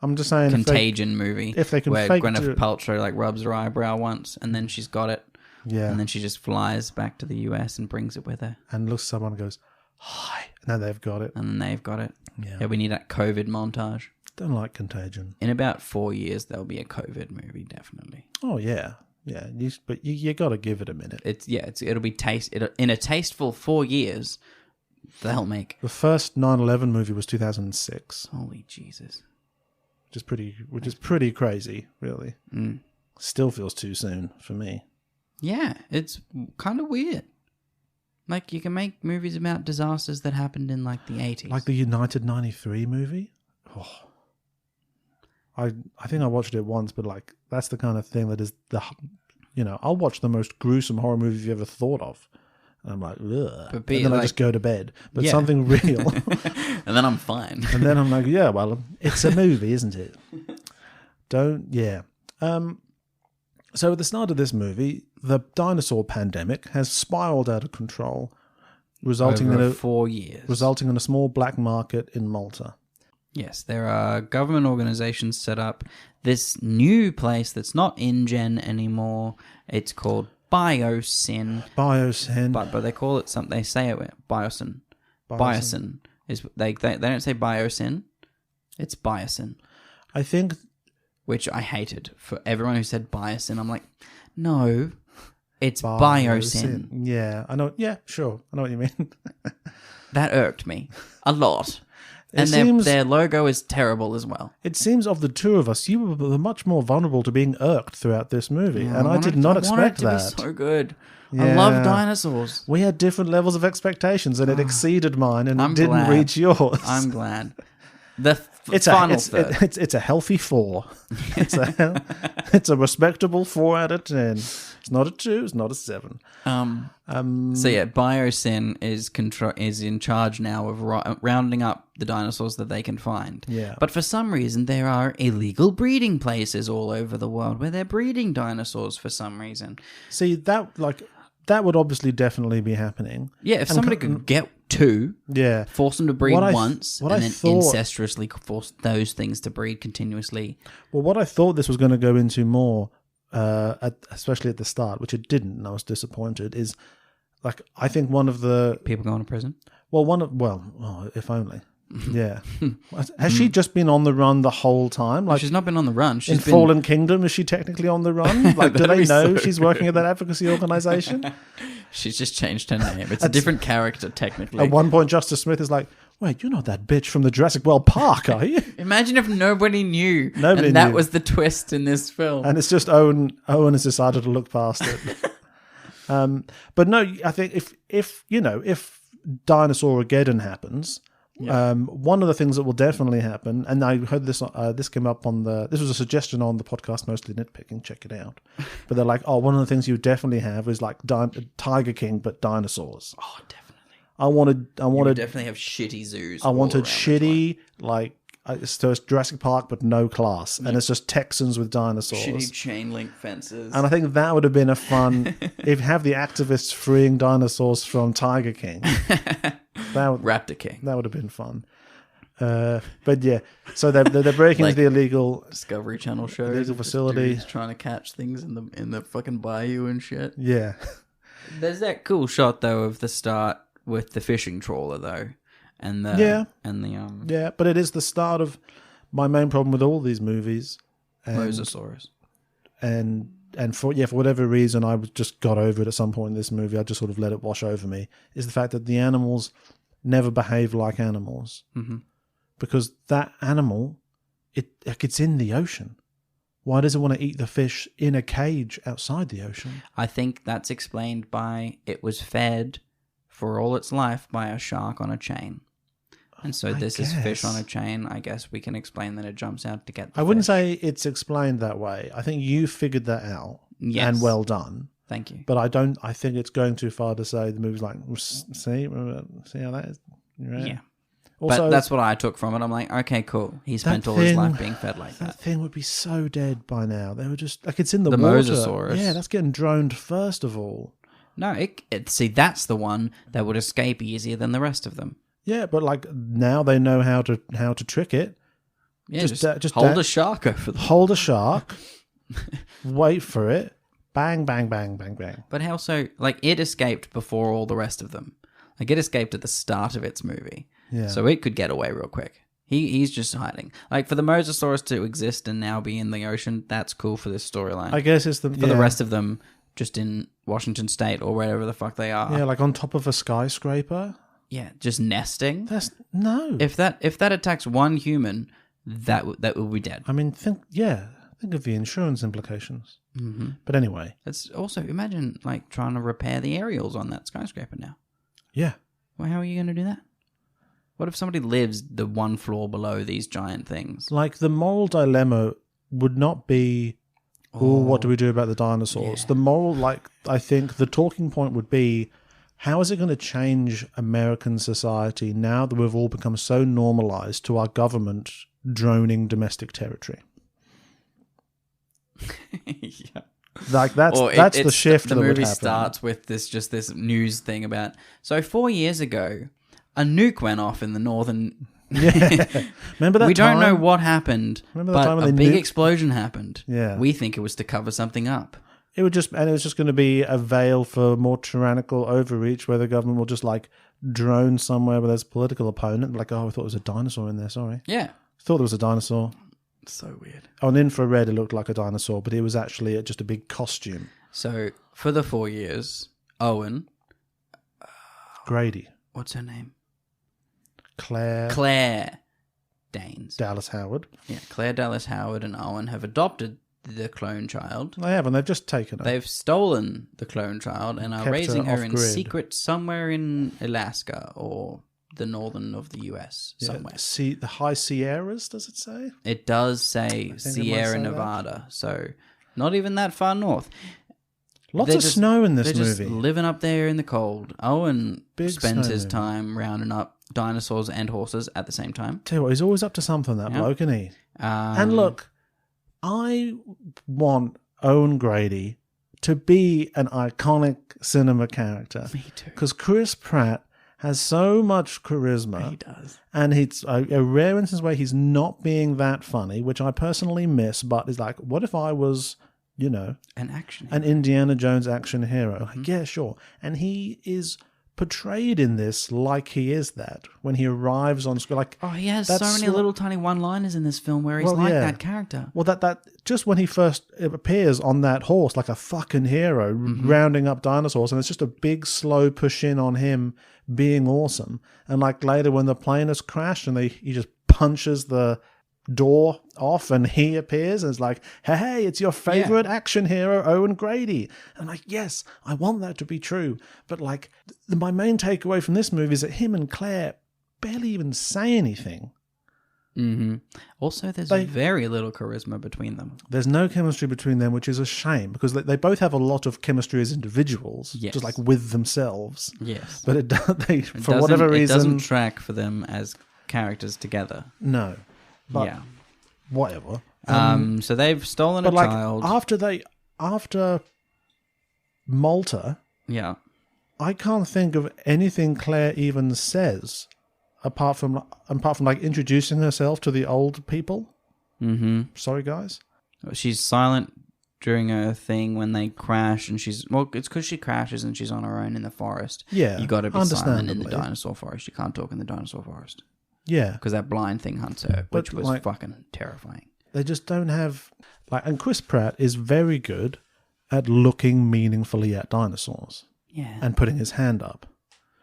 I'm just saying Contagion movie. If they can where fake Gwyneth Paltrow like rubs her eyebrow once and then she's got it. Yeah. And then she just flies back to the US and brings it with her. And looks at someone and goes, hi. Now they've got it. And then they've got it. Yeah. We need that COVID montage. Don't like Contagion. In about 4 years, there'll be a COVID movie, definitely. Oh, yeah. Yeah, but you got to give it a minute. It'll be in a tasteful 4 years. They'll make the first 9/11 movie was 2006. Holy Jesus, which is pretty crazy, really. Still feels too soon for me. Yeah, it's kind of weird. Like you can make movies about disasters that happened in like the 80s, like the United 93 movie. Oh, I think I watched it once, but like that's the kind of thing that is I'll watch the most gruesome horror movie you've ever thought of. And I'm like, ugh. But and then I like- just go to bed. But Yeah. something real. And then I'm fine. And then I'm like, yeah, well, it's a movie, isn't it? So at the start of this movie, the dinosaur pandemic has spiraled out of control, resulting Over in 4 years. resulting in a small black market in Malta. Yes, there are government organizations set up. This new place that's not InGen anymore. It's called Biosyn, Biosyn. but they call it something. They say it Biosyn. Biosyn is they don't say Biosyn. It's Biosyn, I think which I hated. For everyone who said Biosyn, I'm like, no, it's Biosyn. Yeah, I know. Yeah, sure. I know what you mean. That irked me a lot. And their logo is terrible as well. It seems of the two of us, you were much more vulnerable to being irked throughout this movie, and I did not expect I wanted that. it to be so good. I Yeah. love dinosaurs. We had different levels of expectations, and it exceeded mine, and I'm it didn't glad. reach yours. I'm glad. The It's final a third. it's a healthy 4. It's a respectable 4 out of 10. It's not a 2. It's not a 7. So yeah, Biosyn is in charge now of rounding up the dinosaurs that they can find. Yeah. But for some reason, there are illegal breeding places all over the world where they're breeding dinosaurs for some reason. See that would obviously definitely be happening. Yeah, if somebody could get 2, Yeah. force them to breed What I once, what and I then thought- incestuously force those things to breed continuously. Well, what I thought this was going to go into more, especially at the start, which it didn't, and I was disappointed, is like I think one of the People going to prison. if only. Yeah. Has she just been on the run the whole time? Like She's not been on the run. in She's been Fallen Kingdom, is she technically on the run? Like, do That'd they be know so she's working at that advocacy organization? She's just changed her name. It's a different character, technically. At one point, Justice Smith is like, "Wait, you're not that bitch from the Jurassic World Park, are you?" Imagine if nobody knew. Nobody and that knew. was the twist in this film. And it's just Owen has decided to look past it. But no, I think if Dinosaur-Armageddon happens, one of the things that will definitely happen, and I heard this came up this was a suggestion on the podcast, Mostly Nitpicking, check it out. But they're like, one of the things you definitely have is like Tiger King, but dinosaurs. Oh, definitely. I wanted Definitely have shitty zoos. I all wanted around as shitty, so it's Jurassic Park, but no class. And it's just Texans with well. dinosaurs. Shitty chain link fences. And I think that would have been a fun, if have the activists freeing dinosaurs from Tiger King. Raptor King. That would have been fun. But yeah, so they're breaking into the illegal Discovery Channel show. illegal facility. Dudes trying to catch things in the fucking bayou and shit. Yeah. There's that cool shot though of the start with the fishing trawler though, and the Yeah, but it is the start of my main problem with all these movies. And, Mosasaurus. and for whatever reason, I just got over it at some point in this movie. I just sort of let it wash over me. Is the fact that the animals never behave like animals, because that animal, it's in the ocean. Why does it want to eat the fish in a cage outside the ocean? I think that's explained by it was fed for all its life by a shark on a chain. And so this is fish on a chain. I guess we can explain that it jumps out to get the I wouldn't fish. say it's explained that way. I think you figured that out. Yes. And well done. Thank you. But I think it's going too far to say the movie's like, see how that is? Right. Yeah. Also, but that's what I took from it. I'm like, okay, cool. He spent all his life being fed like that that. thing would be so dead by now. They were just like, it's in the The water. Mosasaurus. Yeah, that's getting droned first of all. No, see, that's the one that would escape easier than the rest of them. Yeah, but like now they know how to trick it. Yeah, Just hold a shark over them. Hold a shark, wait for it, bang, bang, bang, bang, bang. But how so? Like, it escaped before all the rest of them. Like, it escaped at the start of its movie. Yeah. So it could get away real quick. He's just hiding. Like, for the Mosasaurus to exist and now be in the ocean, that's cool for this storyline. I guess it's For the rest of them, just in Washington State or wherever the fuck they are. Yeah, like on top of a skyscraper. Yeah, just nesting. That's no. If that attacks one human, that will be dead. I mean, think of the insurance implications. Mm-hmm. But anyway, It's also, imagine like trying to repair the aerials on that skyscraper now. yeah. Well, how are you going to do that? What if somebody lives the one floor below these giant things? Like, the moral dilemma would not be, what do we do about the dinosaurs? Yeah. The moral, like, I think the talking point would be, how is it going to change American society now that we've all become so normalized to our government droning domestic territory? Yeah. Like, that's It's the shift the that would movie happen. starts with this news thing about, so 4 years ago a nuke went off in the northern. Remember that We don't know time? what happened, Remember the but time when a they big nuked- explosion happened. Yeah. We think it was to cover something up. It was just going to be a veil for more tyrannical overreach, where the government will just like drone somewhere where there's a political opponent. Like, oh, I thought it was a dinosaur in there. Sorry, Yeah. thought there was a dinosaur. So weird. On infrared, it looked like a dinosaur, but it was actually just a big costume. So for the 4 years, Owen, Grady, what's her name? Claire Danes. Dallas Howard. Yeah, Claire Dallas Howard and Owen have adopted the clone child. They haven't. They've just taken her. They've stolen the clone child and are Kept her raising her in off-grid. secret somewhere in Alaska or the northern of the US somewhere. The High Sierras, does it say? It does say think it might Sierra say that. Nevada, so not even that far north. Lots They're of just- snow in this They're just movie. living up there in the cold. Owen Big spends snow his movie. time rounding up dinosaurs and horses at the same time. Tell you what, he's always up to something, that Yeah. bloke, isn't he? And And look, I want Owen Grady to be an iconic cinema character. me too. Because Chris Pratt has so much charisma. He does. And it's a rare instance where he's not being that funny, which I personally miss. But it's like, what if I was, An action. an Indiana Jones action hero? Mm-hmm. Like, yeah, sure. And he is portrayed in this like he is that when he arrives on screen. Like, Oh, he has that's so many little tiny one-liners in this film where he's Well, like yeah. that character. well, that just when he first appears on that horse, like a fucking hero, rounding up dinosaurs, and it's just a big slow push in on him being awesome. And like later when the plane has crashed and he just punches the door off and he appears and it's like, hey, it's your favorite action hero, Owen Grady. And I'm like, yes, I want that to be true. But like, my main takeaway from this movie is that him and Claire barely even say anything. Mm-hmm. Also, there's very little charisma between them. There's no chemistry between them, which is a shame because they both have a lot of chemistry as individuals, Yes. just like with themselves. Yes. But for Doesn't- whatever it doesn't reason, track for them as characters together. no. But Yeah. whatever. So they've stolen a But like child. after Malta, Yeah. I can't think of anything Claire even says apart from like introducing herself to the old people. Mm-hmm. Sorry, guys. She's silent during her thing when they crash, and it's because she crashes and she's on her own in the forest. Yeah, You got to be silent in the understandably. dinosaur forest. You can't talk in the dinosaur forest Yeah, because that blind thing hunts her, which But, was like- fucking terrifying. they just don't have like. And Chris Pratt is very good at looking meaningfully at dinosaurs Yeah. and putting his hand up.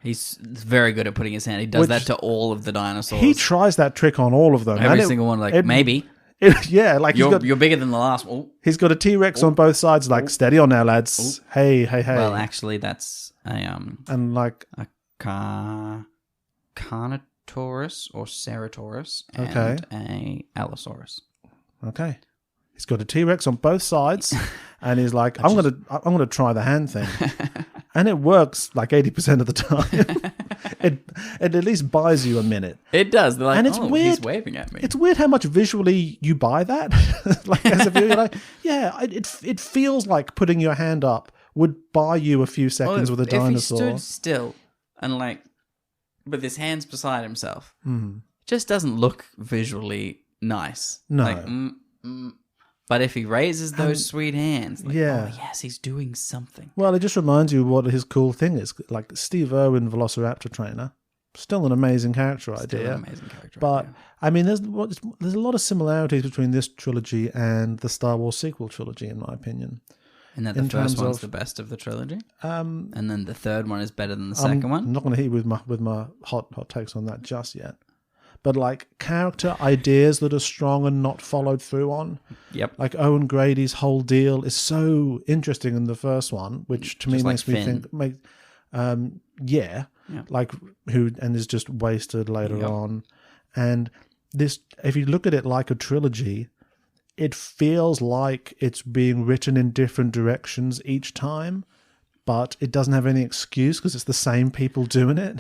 He's very good at putting his hand. He does Which- that to all of the dinosaurs. He tries that trick on all of them. Every and it- single one, like, it- maybe. yeah, like You're bigger than the last one. he's got a T-Rex on both sides. Like, steady on now, lads. Hey. Well, actually, that's a and like, Carnotaurus or Ceratosaurus and Okay. a Allosaurus. okay, he's got a T-Rex on both sides, and he's like, I'm gonna try the hand thing, and it works like 80% of the time. it at least buys you a minute. It does. They're like, And it's he's weird. waving at me. It's weird how much visually you buy that. Like, as a viewer, you're like, yeah, it feels like putting your hand up would buy you a few seconds with a If he dinosaur. stood still and like with his hands beside himself, Mm-hmm. it just doesn't look visually nice. No. Like, but if he raises those sweet hands, like, Yeah. oh yes, he's doing something. Well, it just reminds you what his cool thing is. Like Steve Irwin, Velociraptor trainer, still an amazing character Still idea. an amazing character. But idea. I mean, there's a lot of similarities between this trilogy and the Star Wars sequel trilogy, in my opinion. And that the in first terms one's of- the best of the trilogy, Um, and then the third one is better than the I'm second one. not going to hit you with my hot takes on that just yet. But like character ideas that are strong and not followed through on. Yep. Like Owen Grady's whole deal is so interesting in the first one, which to me Just like makes me Finn. think Yeah. Like who and is just wasted later on. And this, if you look at it like a trilogy, it feels like it's being written in different directions each time, but it doesn't have any excuse because it's the same people doing it.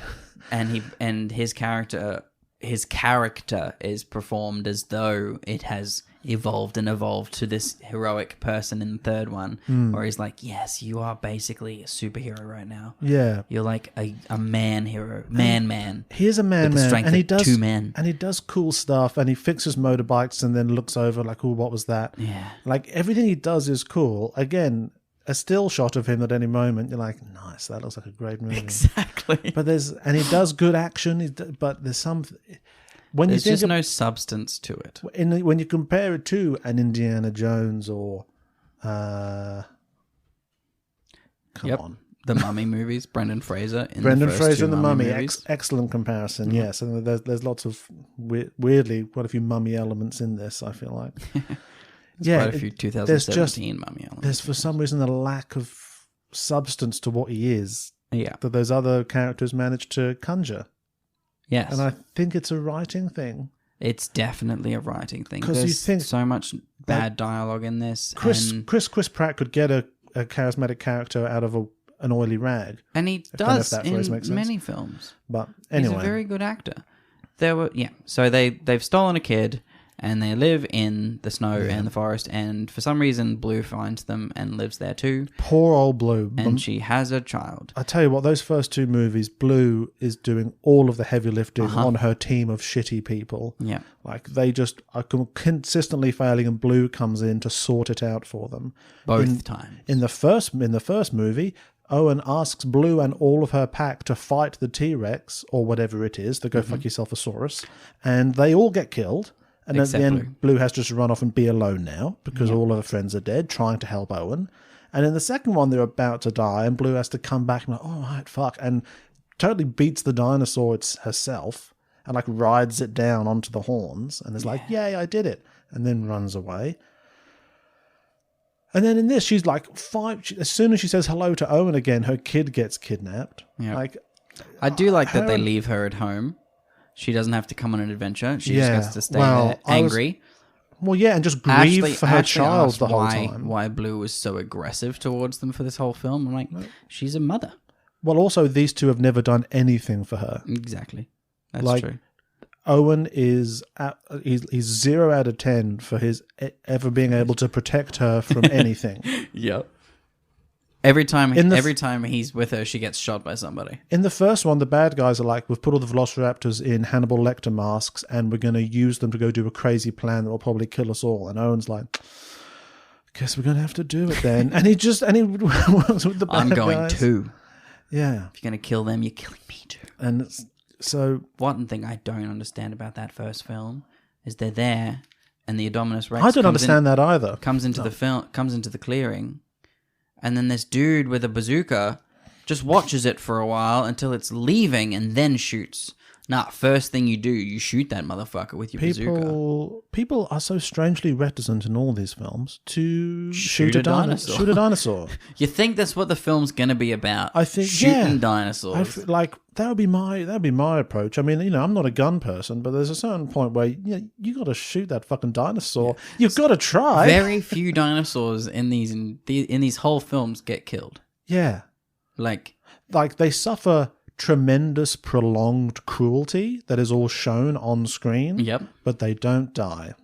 And his character is performed as though it has evolved to this heroic person in the third one, where he's like, yes, you are basically a superhero right now. Yeah. You're like a man hero. Man. He's a man, with the strength and he of does 2 men. And he does cool stuff, and he fixes motorbikes and then looks over like, oh, what was that? Yeah. Like, everything he does is cool. Again, a still shot of him at any moment, you're like, nice, that looks like a great movie. Exactly. But and he does good action, but there's some... There's just no substance to it. When you compare it to an Indiana Jones or... come on. The Mummy movies, Brendan Fraser in Brendan the first Fraser 2 and the Mummy, movies. excellent comparison, yes. And there's lots of, weirdly, quite a few Mummy elements in this, I feel like. Quite a few 2017 Mummy elements. There's for some reason a lack of substance to what he is that those other characters manage to conjure. Yes. And I think it's a writing thing. It's definitely a writing thing. Because There's you think so much bad dialogue in this. Chris Pratt could get a charismatic character out of an oily rag. And he does in many films. But anyway. He's a very good actor. So they've stolen a kid and they live in the snow and the forest, and for some reason Blue finds them and lives there too. Poor old Blue. And she has a child. I tell you what, those first 2 movies, Blue is doing all of the heavy lifting on her team of shitty people. Yeah. Like, they just are consistently failing, and Blue comes in to sort it out for them. Both times. In the first movie, Owen asks Blue and all of her pack to fight the T-Rex, or whatever it is, the Go Fuck Yourself-osaurus, and they all get killed. And at the end, Blue has to just run off and be alone now because all of her friends are dead, trying to help Owen. And in the second one, they're about to die, and Blue has to come back and like, oh, right, fuck, and totally beats the dinosaur herself and like rides it down onto the horns and is like, yay, I did it, and then runs away. And then in this, she's like as soon as she says hello to Owen again, her kid gets kidnapped. Yeah. Like, I do like that they leave her at home. She doesn't have to come on an adventure. She just gets to stay there angry. And just grieve for her child the whole time. Why Blue was so aggressive towards them for this whole film. I'm like, she's a mother. Well, also, these 2 have never done anything for her. Exactly. That's true. Owen is he's 0 out of 10 for his ever being able to protect her from anything. Yep. Every time he's with her, she gets shot by somebody. In the first one, the bad guys are like, we've put all the velociraptors in Hannibal Lecter masks and we're going to use them to go do a crazy plan that will probably kill us all. And Owen's like, guess we're going to have to do it then. and he works with the bad guys. I'm going too. Yeah. If you're going to kill them, you're killing me too. And so... One thing I don't understand about that first film is they're there and the Indominus Rex... I don't understand that either. Comes into the clearing... And then this dude with a bazooka just watches it for a while until it's leaving and then shoots. Nah, first thing you do, you shoot that motherfucker with your bazooka. People are so strangely reticent in all these films to shoot a dinosaur. Shoot a dinosaur. You think that's what the film's going to be about? I think shooting dinosaurs. That would be my approach. I mean, I'm not a gun person, but there's a certain point where you got to shoot that fucking dinosaur. Yeah. You've got to try. Very few dinosaurs in these whole films get killed. Yeah, like they suffer tremendous prolonged cruelty that is all shown on screen. Yep, but they don't die.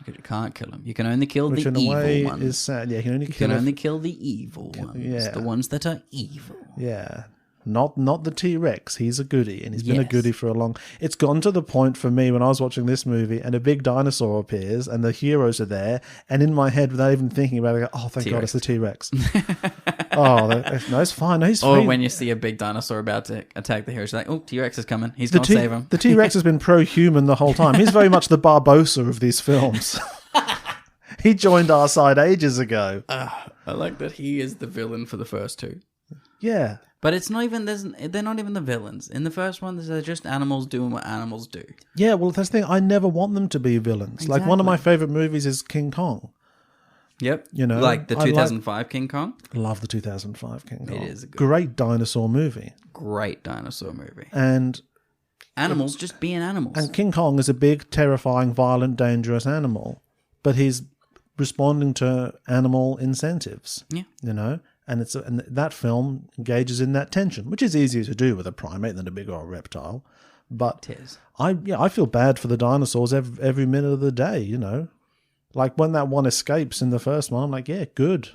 You can't kill them. You can only kill Which the in a evil way ones. Is sad. Yeah, you can only kill the evil ones. Yeah. The ones that are evil. Yeah. Not the T-Rex. He's a goodie, and he's been a goodie for a long... It's gone to the point for me when I was watching this movie and a big dinosaur appears and the heroes are there, and in my head, without even thinking about it, I go, oh, thank God it's the T-Rex. No, it's fine. No, he's or fine. When you see a big dinosaur about to attack the heroes, you're like, oh, T-Rex is coming. He's going to save him. The T-Rex has been pro-human the whole time. He's very much the Barbossa of these films. He joined our side ages ago. I like that he is the villain for the first 2. Yeah. But it's not even, they're not even the villains. In the first one, they're just animals doing what animals do. Yeah, well, that's the thing. I never want them to be villains. Exactly. Like, one of my favorite movies is King Kong. Yep. You know, like the I 2005 King Kong. Love the 2005 King Kong. It is a good great dinosaur movie. Great dinosaur movie. And Animals just being animals. And King Kong is a big, terrifying, violent, dangerous animal, but he's responding to animal incentives. Yeah. You know, and that film engages in that tension, which is easier to do with a primate than a big old reptile. But It is. I feel bad for the dinosaurs every minute of the day. You know, like when that one escapes in the first one, I'm like, yeah, good.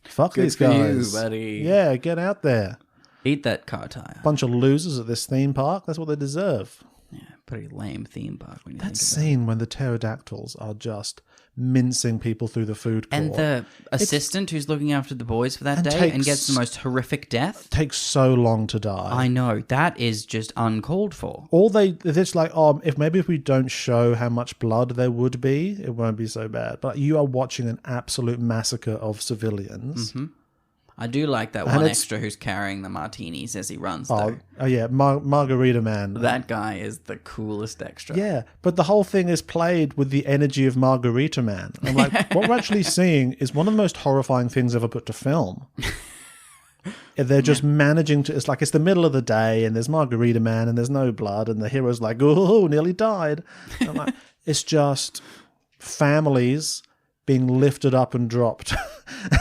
Fuck Good these for you, guys, buddy. Yeah, get out there. Eat that car tire. Bunch of losers at this theme park. That's what they deserve. Yeah, pretty lame theme park when you That think scene when the pterodactyls are just mincing people through the food court. And the assistant who's looking after the boys for that And day and gets the most horrific death. Takes so long to die. I know. That is just uncalled for. It's like, if we don't show how much blood there would be, it won't be so bad. But you are watching an absolute massacre of civilians. Mm-hmm. I do like that one extra who's carrying the martinis as he runs, though. Oh yeah, Margarita Man. That guy is the coolest extra. Yeah, but the whole thing is played with the energy of Margarita Man. I'm like, what we're actually seeing is one of the most horrifying things ever put to film. They're just managing to... It's like it's the middle of the day and there's Margarita Man and there's no blood and the hero's like, oh, nearly died. I'm like, it's just families being lifted up and dropped.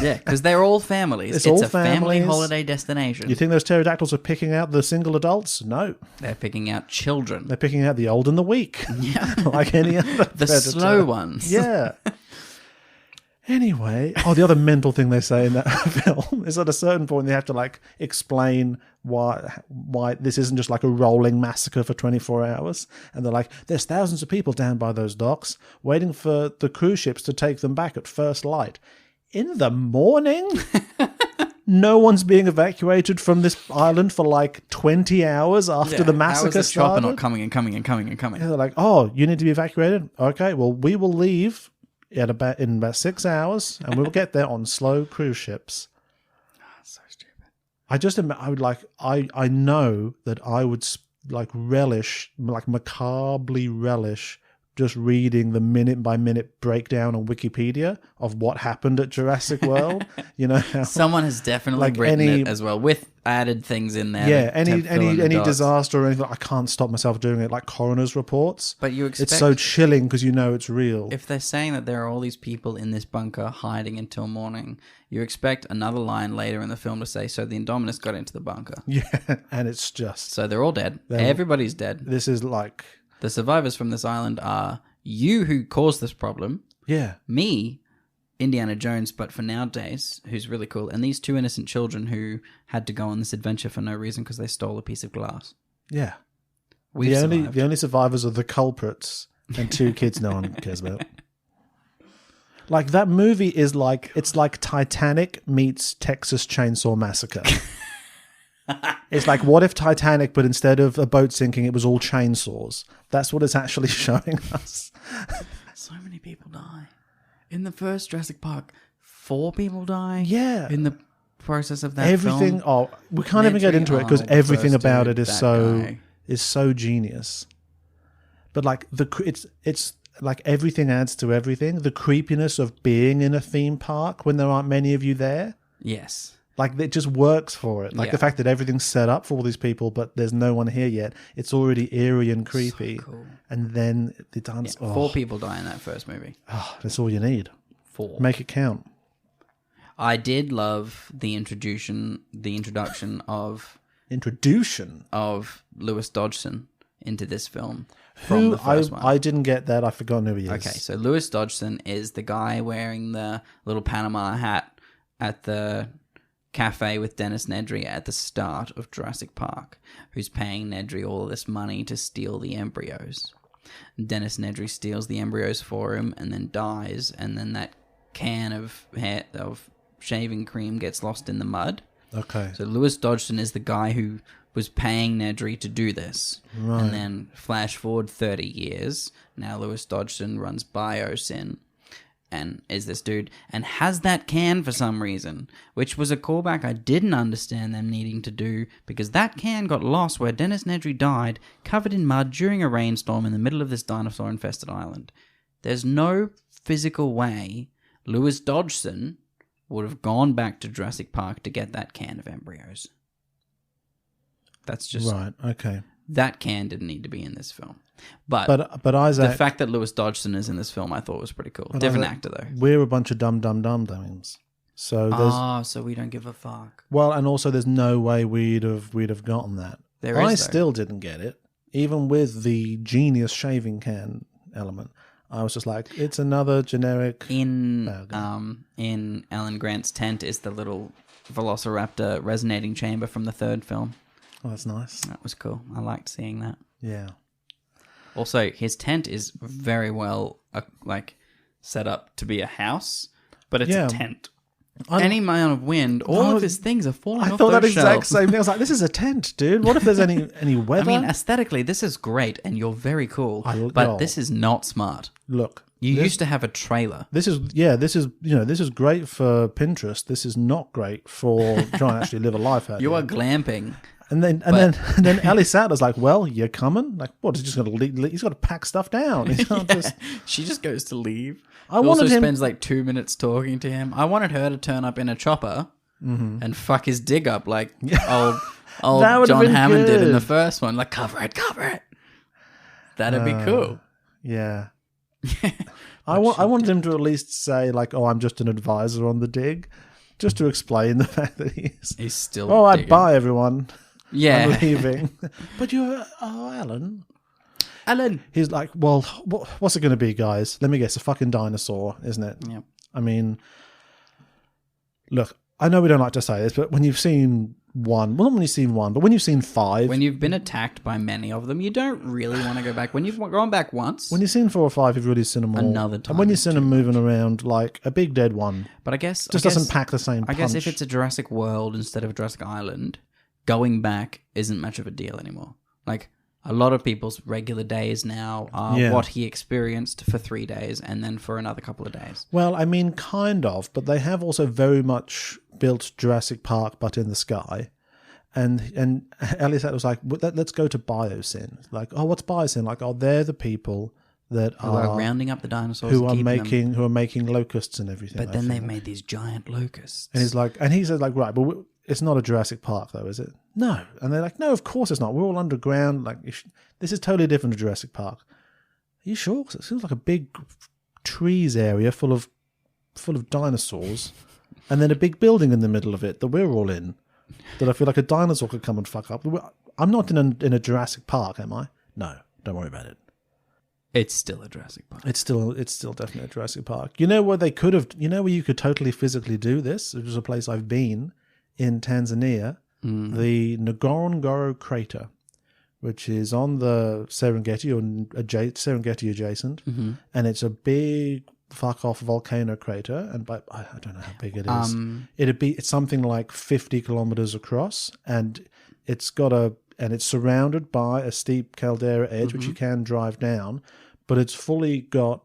Yeah, because they're all families. It's all a family families. holiday destination. You think those pterodactyls are picking out the single adults? No. They're picking out children. They're picking out the old and the weak. Yeah. Like any other The predator. slow ones. Yeah. Anyway, the other mental thing they say in that film is at a certain point they have to like explain why this isn't just like a rolling massacre for 24 hours. And they're like, there's thousands of people down by those docks waiting for the cruise ships to take them back at first light. In the morning? No one's being evacuated from this island for like 20 hours after the massacre hours started. Not coming and coming and coming and coming. Yeah, they're like, oh, you need to be evacuated? Okay, well, we will leave in about 6 hours, and we will get there on slow cruise ships. So stupid. I know that I would like macabrely relish just reading the minute-by-minute breakdown on Wikipedia of what happened at Jurassic World. You know, Someone has definitely written it as well, with added things in there. Yeah, to fill in the any dots. disaster or anything. I can't stop myself doing it, like coroner's reports. But you expect... It's so chilling because you know it's real. If they're saying that there are all these people in this bunker hiding until morning, you expect another line later in the film to say, so the Indominus got into the bunker. Yeah, and it's just... So they're all dead. Everybody's dead. This is like... The survivors from this island are you who caused this problem, Yeah. me, Indiana Jones, but for nowadays, who's really cool, and these two innocent children who had to go on this adventure for no reason because they stole a piece of glass. Yeah. We've survived. The only survivors are the culprits and two kids no one cares about. Like, that movie is like... It's like Titanic meets Texas Chainsaw Massacre. It's like, what if Titanic, but instead of a boat sinking, it was all chainsaws? That's what it's actually showing us. So many people die. In the first Jurassic Park, 4 people die. Yeah. In the process of that Everything... film. Oh, we can't even get into it because everything about it is guy. so genius. But like it's like everything adds to everything. The creepiness of being in a theme park when there aren't many of you there. Yes. Like, it just works for it. Like, Yeah. the fact that everything's set up for all these people, but there's no one here yet. It's already eerie and creepy. So cool. And then the dance... Yeah, 4 people die in that first movie. That's all you need. 4. Make it count. I did love the introduction of Lewis Dodgson into this film from the first one. I didn't get that. I've forgotten who he is. Okay, so Lewis Dodgson is the guy wearing the little Panama hat at the cafe with Dennis Nedry at the start of Jurassic Park, who's paying Nedry all this money to steal the embryos. Dennis Nedry steals the embryos for him and then dies, and then that can of shaving cream gets lost in the mud. Okay. So Lewis Dodgson is the guy who was paying Nedry to do this. Right. And then flash forward 30 years, now Lewis Dodgson runs Biosyn and is this dude, and has that can for some reason, which was a callback I didn't understand them needing to do, because that can got lost where Dennis Nedry died, covered in mud during a rainstorm in the middle of this dinosaur-infested island. There's no physical way Lewis Dodgson would have gone back to Jurassic Park to get that can of embryos. That's just... Right, okay. That can didn't need to be in this film. But Isaac... the fact that Lewis Dodgson is in this film I thought was pretty cool. Different actor, though. We're a bunch of dumb. So there's... so we don't give a fuck. Well, and also there's no way we'd have gotten that. I still didn't get it. Even with the genius shaving can element. I was just like, it's another generic... In Alan Grant's tent is the little Velociraptor resonating chamber from the third film. Oh, that's nice. That was cool. I liked seeing that. Yeah. Also, his tent is very well set up to be a house, but it's a tent. Any amount of wind, all of his things are falling off those I thought that exact shelves. same thing. I was like, this is a tent, dude. What if there's any weather? I mean, aesthetically, this is great, and you're very cool, but this is not smart. Look. You used to have a trailer. This is great for Pinterest. This is not great for trying to actually live a life out You here. are glamping. And then Ellie Sattler's like, well, you're coming? Like, what? He's just going to he's got to pack stuff down. He can't just... She just goes to leave. I wanted him... spends like 2 minutes talking to him. I wanted her to turn up in a chopper and fuck his dig up like old John Hammond did in the first one. Like, cover it. That'd be cool. Yeah. I wanted him to at least say like, oh, I'm just an advisor on the dig. Just to explain the fact that he's still I'd buy everyone. Yeah. I'm leaving. But Alan. Alan. He's like, well, what's it going to be, guys? Let me guess, a fucking dinosaur, isn't it? Yeah. I mean, look, I know we don't like to say this, but when you've seen one, well, not when you've seen one, but when you've seen 5. When you've been attacked by many of them, you don't really want to go back. When you've gone back once. When you've seen 4 or 5, you've really seen them all. Another time. And when you've seen them moving around like a big dead one. But I guess... doesn't pack the same punch. I guess if it's a Jurassic World instead of a Jurassic Island, going back isn't much of a deal anymore. Like, a lot of people's regular days now are what he experienced for 3 days and then for another couple of days. Well, I mean, kind of, but they have also very much built Jurassic Park, but in the sky. And Elliot was like, let's go to Biosyn. Like, oh, what's Biosyn? Like, oh, they're the people that who are rounding up the dinosaurs, who are making locusts and everything. But then they've made these giant locusts. And he said, like, right, but it's not a Jurassic Park, though, is it? No. And they're like, no, of course it's not. We're all underground. Like, this is totally different to Jurassic Park. Are you sure? 'Cause it seems like a big trees area full of dinosaurs, and then a big building in the middle of it that we're all in. That I feel like a dinosaur could come and fuck up. I'm not in a Jurassic Park, am I? No, don't worry about it. It's still a Jurassic Park. It's still definitely a Jurassic Park. You know where they could have? You know where you could totally physically do this? It was a place I've been in Tanzania, the Ngorongoro crater, which is on the Serengeti or Serengeti adjacent, and it's a big fuck off volcano crater, and I don't know how big it is. It's something like 50 kilometers across, and it's surrounded by a steep caldera edge which you can drive down, but it's fully got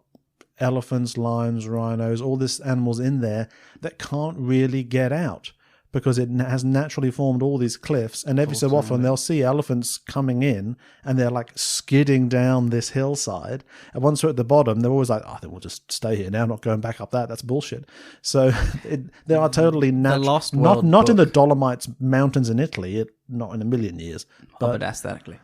elephants, lions, rhinos, all these animals in there that can't really get out because it has naturally formed all these cliffs, and every so often they'll see elephants coming in and they're like skidding down this hillside, and once they're at the bottom they're always like, oh, then we'll just stay here now, not going back up that's bullshit. So they are totally natural, not in the Dolomites mountains in Italy, not in a million years, but aesthetically.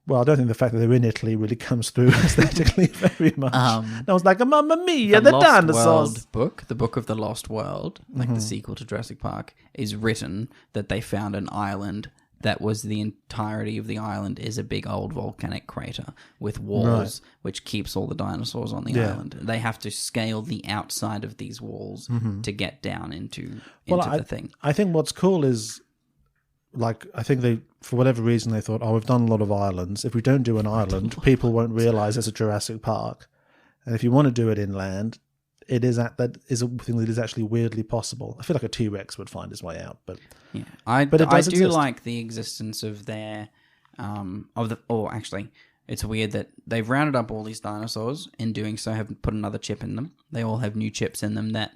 Well, I don't think the fact that they're in Italy really comes through aesthetically very much. I was like, Mamma Mia, the dinosaurs. The book of the Lost World, like the sequel to Jurassic Park, is written that they found an island that was the entirety of the island is a big old volcanic crater with walls, which keeps all the dinosaurs on the island. They have to scale the outside of these walls to get down into the thing. I think what's cool is, like, I think they, for whatever reason, they thought, oh, we've done a lot of islands. If we don't do an island, people won't realise it's a Jurassic Park. And if you want to do it inland, that is a thing that is actually weirdly possible. I feel like a T-Rex would find his way out, but yeah, I do exist. like the existence of their actually, it's weird that they've rounded up all these dinosaurs. In doing so, have put another chip in them. They all have new chips in them that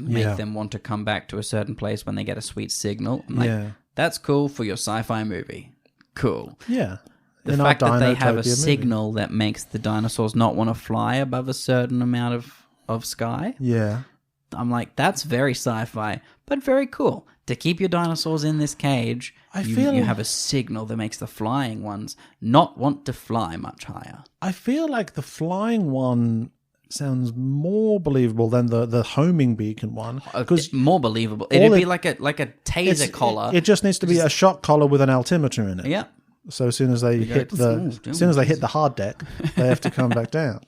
make them want to come back to a certain place when they get a sweet signal. I'm like, that's cool for your sci-fi movie. Cool. Yeah. The fact that they have a signal that makes the dinosaurs not want to fly above a certain amount of of sky. Yeah. I'm like, that's very sci-fi, but very cool. To keep your dinosaurs in this cage, you have a signal that makes the flying ones not want to fly much higher. I feel like the flying one sounds more believable than the homing beacon one. Because more believable. It'd be like a taser collar. It just needs to be a shock collar with an altimeter in it. Yeah. So as soon as they hit the hard deck, they have to come back down.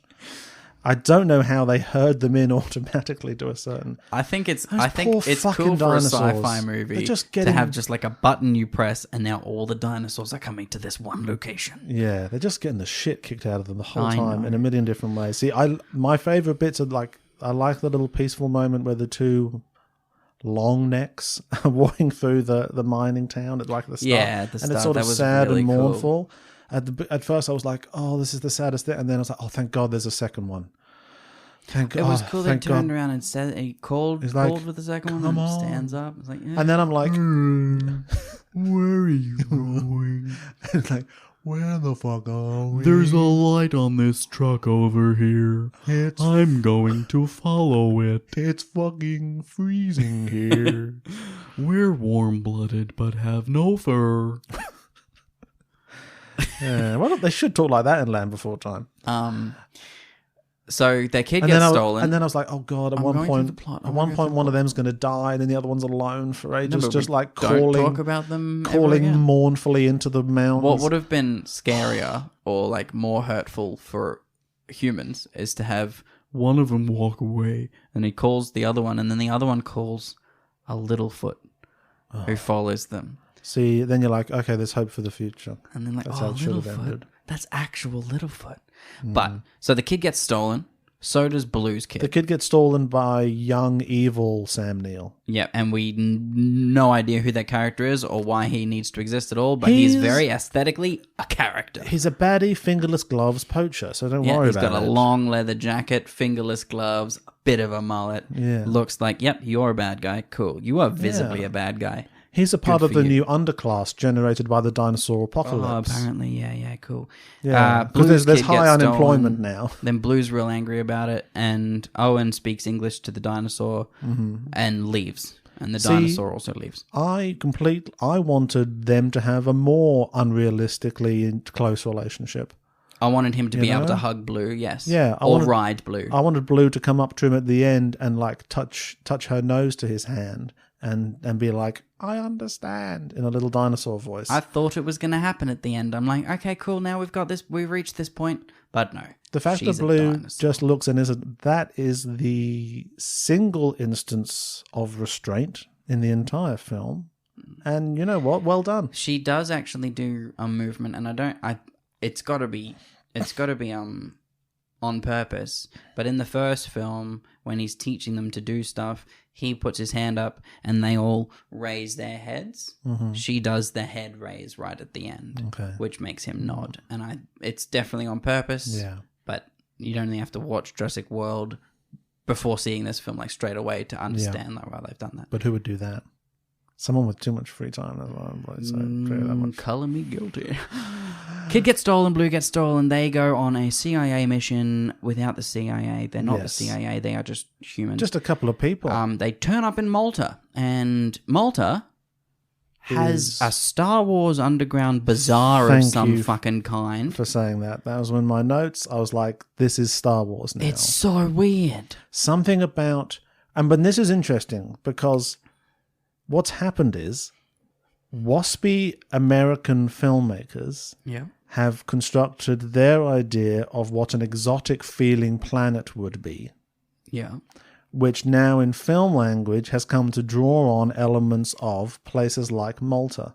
I don't know how they herd them in automatically to a certain. I think it's cool fucking for a dinosaurs. sci-fi movie to have just like a button you press, and now all the dinosaurs are coming to this one location. Yeah, they're just getting the shit kicked out of them the whole time know. in a million different ways. See, my favorite bits are like I like the little peaceful moment where the two long necks are walking through the mining town at like the start. Yeah, at the start. And it's sort of that was sad really and mournful. Cool. At first, I was like, "Oh, this is the saddest thing," and then I was like, "Oh, thank God, there's a second one." Thank God. It was cool. They thank turned God. around and said he called with the second one and stands up. It's like, yeah. And then I'm like, "Where are you going?" It's like, "Where the fuck are we?" There's a light on this truck over here. I'm going to follow it. It's fucking freezing here. We're warm-blooded but have no fur. Yeah, well, they should talk like that in Land Before Time. So their kid gets stolen. And then I was like, oh God, at one point, one of them's going to die, and then the other one's alone for ages, just like don't talk about them calling mournfully into the mountains. What would have been scarier or like more hurtful for humans is to have one of them walk away, and he calls the other one, and then the other one calls a Littlefoot who follows them. See, then you're like, okay, there's hope for the future. And then like, That's how it should have ended. That's actual Littlefoot. But, so the kid gets stolen. So does Blue's kid. The kid gets stolen by young, evil Sam Neill. Yeah, and we no idea who that character is or why he needs to exist at all, but he's very aesthetically a character. He's a baddie, fingerless gloves poacher, so don't worry about it. He's got a long leather jacket, fingerless gloves, a bit of a mullet. Yeah. Looks like, yep, you're a bad guy. Cool. You are visibly a bad guy. He's a part of the new underclass generated by the dinosaur apocalypse. Oh, apparently, yeah, cool. Yeah, because there's high unemployment now. Then Blue's real angry about it, and Owen speaks English to the dinosaur and leaves. And the dinosaur also leaves. I wanted them to have a more unrealistically close relationship. I wanted him to be able to hug Blue, yes. Yeah. Ride Blue. I wanted Blue to come up to him at the end and like touch her nose to his hand and be like, I understand, in a little dinosaur voice. I thought it was going to happen at the end. I'm like, okay, cool, now we've reached this point. But no. The fact that Blue just looks and that is the single instance of restraint in the entire film. And you know what? Well done. She does actually do a movement, and it's got to be on purpose. But in the first film, when he's teaching them to do stuff, he puts his hand up and they all raise their heads. Mm-hmm. She does the head raise right at the end, which makes him nod. And it's definitely on purpose. Yeah. But you don't really have to watch Jurassic World before seeing this film like straight away to understand why they've done that. But who would do that? Someone with too much free time. That's what I'm saying. That much. Color me guilty. Kid gets stolen, Blue gets stolen. They go on a CIA mission without the CIA. They're not the CIA. They are just humans. Just a couple of people. They turn up in Malta, and Malta has a Star Wars underground bazaar of some fucking kind. For saying that. That was in my notes. I was like, this is Star Wars now. It's so weird. Something about... But this is interesting because what's happened is waspy American filmmakers have constructed their idea of what an exotic feeling planet would be. Yeah. Which now in film language has come to draw on elements of places like Malta.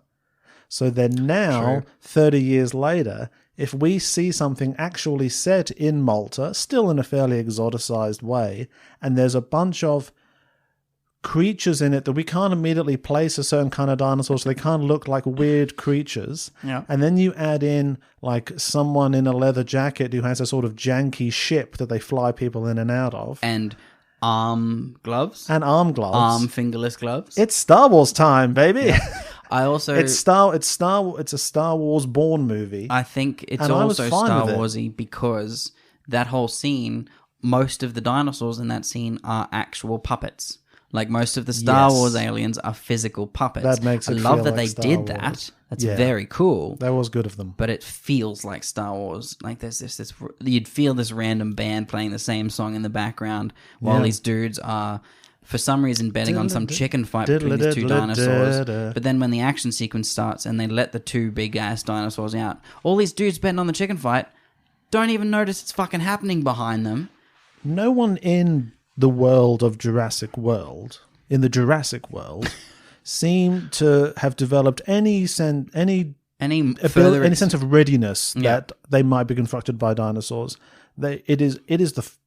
So then now, 30 years later, if we see something actually set in Malta, still in a fairly exoticized way, and there's a bunch of creatures in it that we can't immediately place a certain kind of dinosaur, so they can't look like weird creatures. Yeah. And then you add in like someone in a leather jacket who has a sort of janky ship that they fly people in and out of. And arm gloves. Arm fingerless gloves. It's Star Wars time, baby. Yeah. I also it's a Star Wars born movie. I think it's also Star Warsy because that whole scene most of the dinosaurs in that scene are actual puppets. Like most of the Star Yes. Wars aliens are physical puppets. That makes I it love feel that like they Star did Wars. that. That's Yeah. very cool. That was good of them. But it feels like Star Wars. Like there's this you'd feel this random band playing the same song in the background while Yeah. these dudes are, for some reason, betting on some chicken fight between these two dinosaurs. But then when the action sequence starts and they let the two big ass dinosaurs out, all these dudes betting on the chicken fight don't even notice it's fucking happening behind them. No one in the world of Jurassic World, in the Jurassic world, seemed to have developed any sense of readiness that they might be confronted by dinosaurs.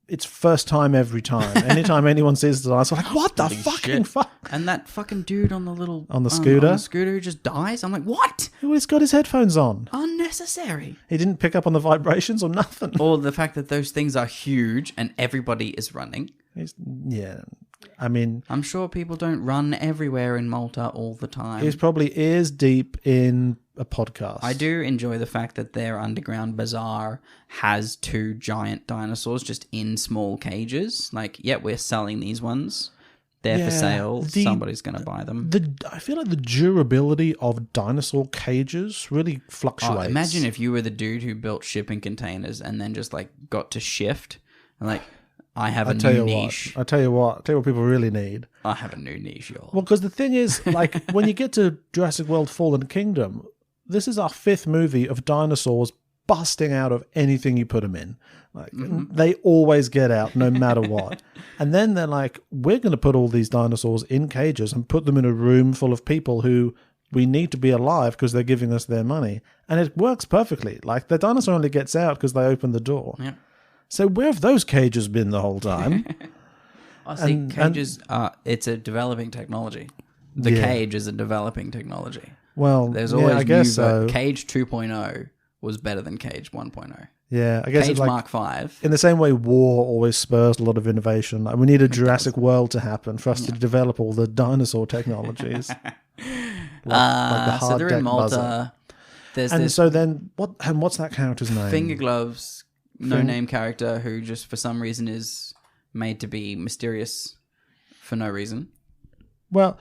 It's first time every time. Anytime anyone sees the dinosaur, like, what the fucking fuck? And that fucking dude on the little scooter who just dies. I'm like, what? He's got his headphones on. Unnecessary. He didn't pick up on the vibrations or nothing. Or the fact that those things are huge and everybody is running. I mean, I'm sure people don't run everywhere in Malta all the time. he's probably ears deep in a podcast. I do enjoy the fact that their underground bazaar has two giant dinosaurs just in small cages. Like, we're selling these ones. They're for sale. Somebody's going to buy them. I feel like the durability of dinosaur cages really fluctuates. Imagine if you were the dude who built shipping containers and then just like got to shift and like, I have a new niche. I tell you what people really need. I have a new niche, y'all. Well, because the thing is, like, when you get to Jurassic World Fallen Kingdom, this is our 5th movie of dinosaurs busting out of anything you put them in. Like, they always get out no matter what. And then they're like, we're going to put all these dinosaurs in cages and put them in a room full of people who we need to be alive because they're giving us their money. And it works perfectly. Like, the dinosaur only gets out because they open the door. Yeah. So where have those cages been the whole time? I think cages it's a developing technology. The cage is a developing technology. Well, there's always I guess so. Cage 2.0 was better than Cage 1.0. Yeah, I guess Cage it's like, Mark 5. in the same way war always spurs a lot of innovation. Like, we need a Jurassic World to happen for us to develop all the dinosaur technologies. like the so hard they're deck in Malta. buzzer. There's And this so then, what's that character's name? Finger Gloves, no-name character who just for some reason is made to be mysterious for no reason. Well,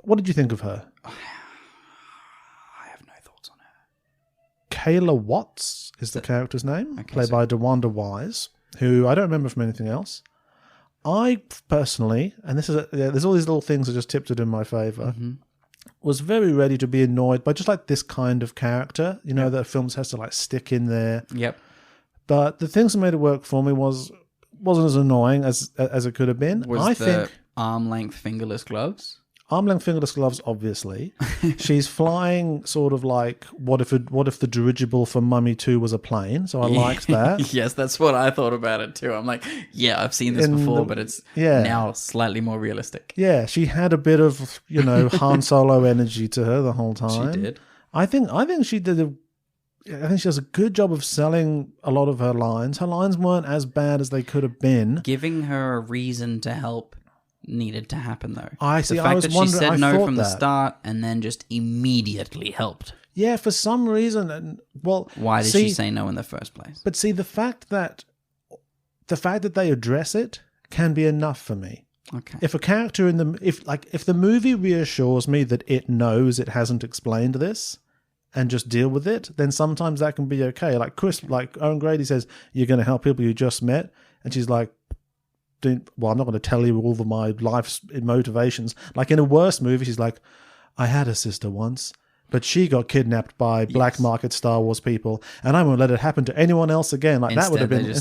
what did you think of her? I have no thoughts on her. Kayla Watts is the character's name, played by DeWanda Wise, who I don't remember from anything else. I personally, and this is there's all these little things that just tipped it in my favor, was very ready to be annoyed by just like this kind of character, you know, that films has to like stick in there. Yep. But the things that made it work for me wasn't as annoying as it could have been. Was I the think arm-length fingerless gloves? arm-length fingerless gloves, obviously. She's flying sort of like what if the dirigible for Mummy 2 was a plane, so I liked that. Yes, that's what I thought about it too. I'm like, yeah, I've seen this before, but it's now slightly more realistic. Yeah, she had a bit of, Han Solo energy to her the whole time. She did. I think she did I think she does a good job of selling a lot of her lines. Her lines weren't as bad as they could have been. Giving her a reason to help needed to happen, though. I see. The fact I was that wondering. she said I no thought from the that. start and then just immediately helped. Yeah, for some reason. And well, Why did she say no in the first place? But see, the fact that they address it can be enough for me. Okay. If a character if the movie reassures me that it knows it hasn't explained this and just deal with it, then sometimes that can be okay. Like Owen Grady says, you're going to help people you just met, and she's like, well, I'm not going to tell you all of my life's motivations. Like in a worse movie, she's like, I had a sister once, but she got kidnapped by black market Star Wars people, and I won't let it happen to anyone else again. Like that would have been do you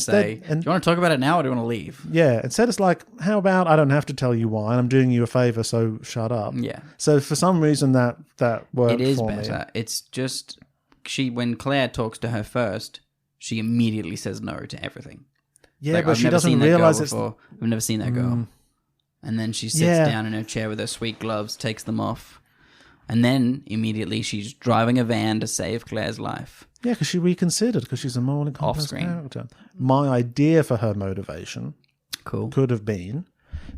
want to talk about it now or do you want to leave? Yeah, instead it's like, how about I don't have to tell you why, and I'm doing you a favor, so shut up. Yeah. So for some reason that worked. It is for better. me. It's just when Claire talks to her first, she immediately says no to everything. Yeah, but she doesn't realize it's. I've never seen that girl. And then she sits down in her chair with her sweet gloves, takes them off, and then immediately she's driving a van to save Claire's life. Yeah, because she reconsidered, because she's a morally complex character. My idea for her motivation could have been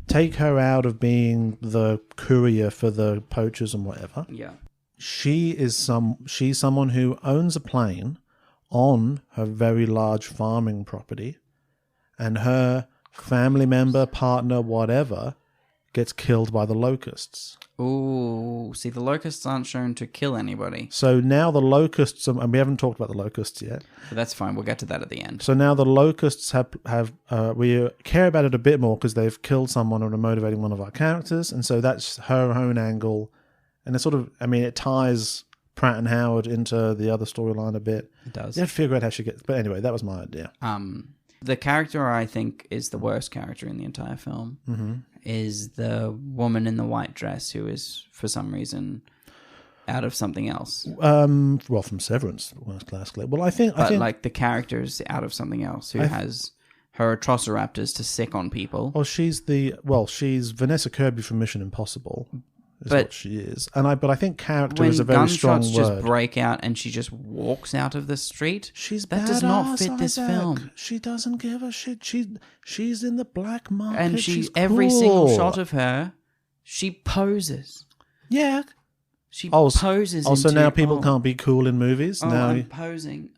take her out of being the courier for the poachers and whatever. Yeah. She's someone who owns a plane on her very large farming property, and her family member, partner, whatever, gets killed by the locusts. Ooh, see, the locusts aren't shown to kill anybody. So now the locusts, and we haven't talked about the locusts yet. But that's fine. We'll get to that at the end. So now the locusts have we care about it a bit more because they've killed someone and are motivating one of our characters, and so that's her own angle, and it sort of, I mean, it ties Pratt and Howard into the other storyline a bit. It does. You have to figure out how she gets, but anyway, that was my idea. The character I think is the worst character in the entire film is the woman in the white dress who is, for some reason, out of something else. Well, from Severance, classically. Well, I think like the character is out of something else who has her Atrociraptors to sick on people. Oh, she's Vanessa Kirby from Mission Impossible. Is what she is, but I think character is a very strong word. When gunshots just break out and she just walks out of the street, that does not fit this film. She doesn't give a shit. She's in the black market, and she's every cool. single shot of her, she poses. Yeah, she poses. Also, now people can't be cool in movies. Oh, now I'm posing.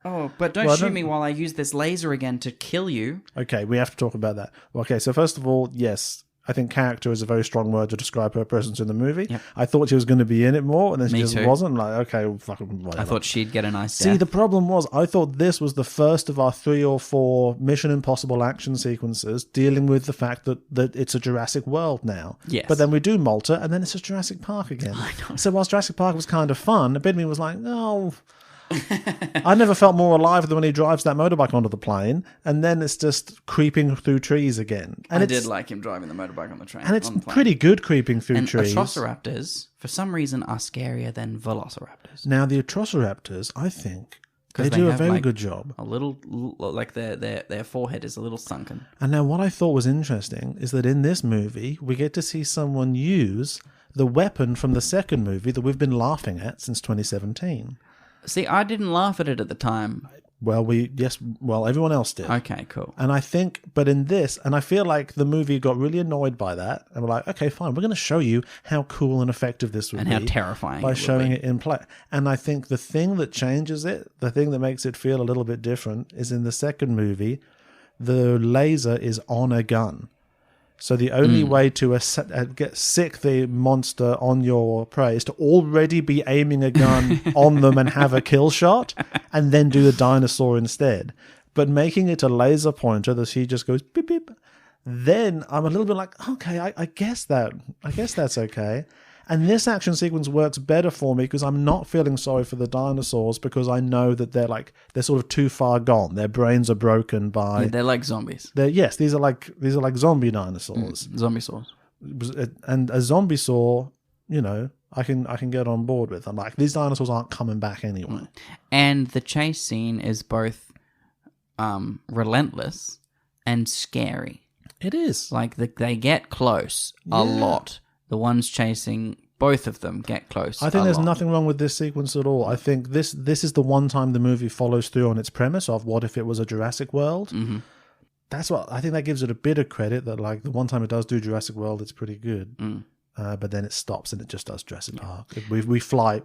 Oh, but don't shoot me while I use this laser again to kill you. Okay, we have to talk about that. Okay, so first of all, yes. I think character is a very strong word to describe her presence in the movie. Yep. I thought she was going to be in it more, and then she just wasn't. Like, okay, well, fucking whatever. I thought she'd get a nice death. See, the problem was, I thought this was the first of our 3 or 4 Mission Impossible action sequences dealing with the fact that it's a Jurassic World now. Yes. But then we do Malta, and then it's just Jurassic Park again. I know. So whilst Jurassic Park was kind of fun, a bit of me was like, no... I never felt more alive than when he drives that motorbike onto the plane, and then it's just creeping through trees again. And I did like him driving the motorbike on the train. And it's pretty good creeping through and trees. Atrociraptors, for some reason, are scarier than Velociraptors. Now, the Atrociraptors, I think, they do a very good job. A little, like their forehead is a little sunken. And now what I thought was interesting is that in this movie, we get to see someone use the weapon from the second movie that we've been laughing at since 2017. See, I didn't laugh at it at the time. Well, everyone else did. Okay, cool. And I think, but in this, and I feel like the movie got really annoyed by that, and we're like, okay, fine, we're going to show you how cool and effective this would be. And how terrifying by showing it in play. And I think the thing that changes it, the thing that makes it feel a little bit different, is in the second movie, the laser is on a gun. So the only way to get sick the monster on your prey is to already be aiming a gun on them and have a kill shot, and then do the dinosaur instead. But making it a laser pointer that he just goes beep beep, then I'm a little bit like, okay, I guess that's okay. And this action sequence works better for me because I'm not feeling sorry for the dinosaurs, because I know that they're sort of too far gone. Their brains are broken by. Yeah, they're like zombies. These are like zombie dinosaurs. Zombie saws. And a zombie saw, I can get on board with. I'm like, these dinosaurs aren't coming back anyway. And the chase scene is both relentless and scary. It is. Like they get close a lot. The ones chasing, both of them get close. I think there's nothing wrong with this sequence at all. I think this is the one time the movie follows through on its premise of what if it was a Jurassic World. Mm-hmm. That's what I think that gives it a bit of credit, that like the one time it does do Jurassic World, it's pretty good. But then it stops and it just does Jurassic Park. We fly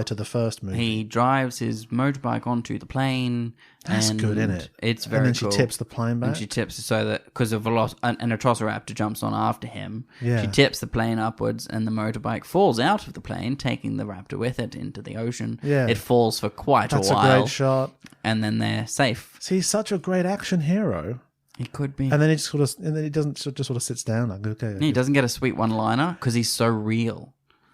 to the first movie. He drives his motorbike onto the plane. That's good, isn't it? It's very cool. And then she tips the plane back. And she tips so that because of an Atrociraptor jumps on after him. Yeah. She tips the plane upwards, and the motorbike falls out of the plane, taking the raptor with it into the ocean. Yeah. It falls for quite a while. That's a great shot. And then they're safe. See, he's such a great action hero. He could be. And then he doesn't just sort of sits down like, okay. He doesn't get a sweet one-liner because he's so real.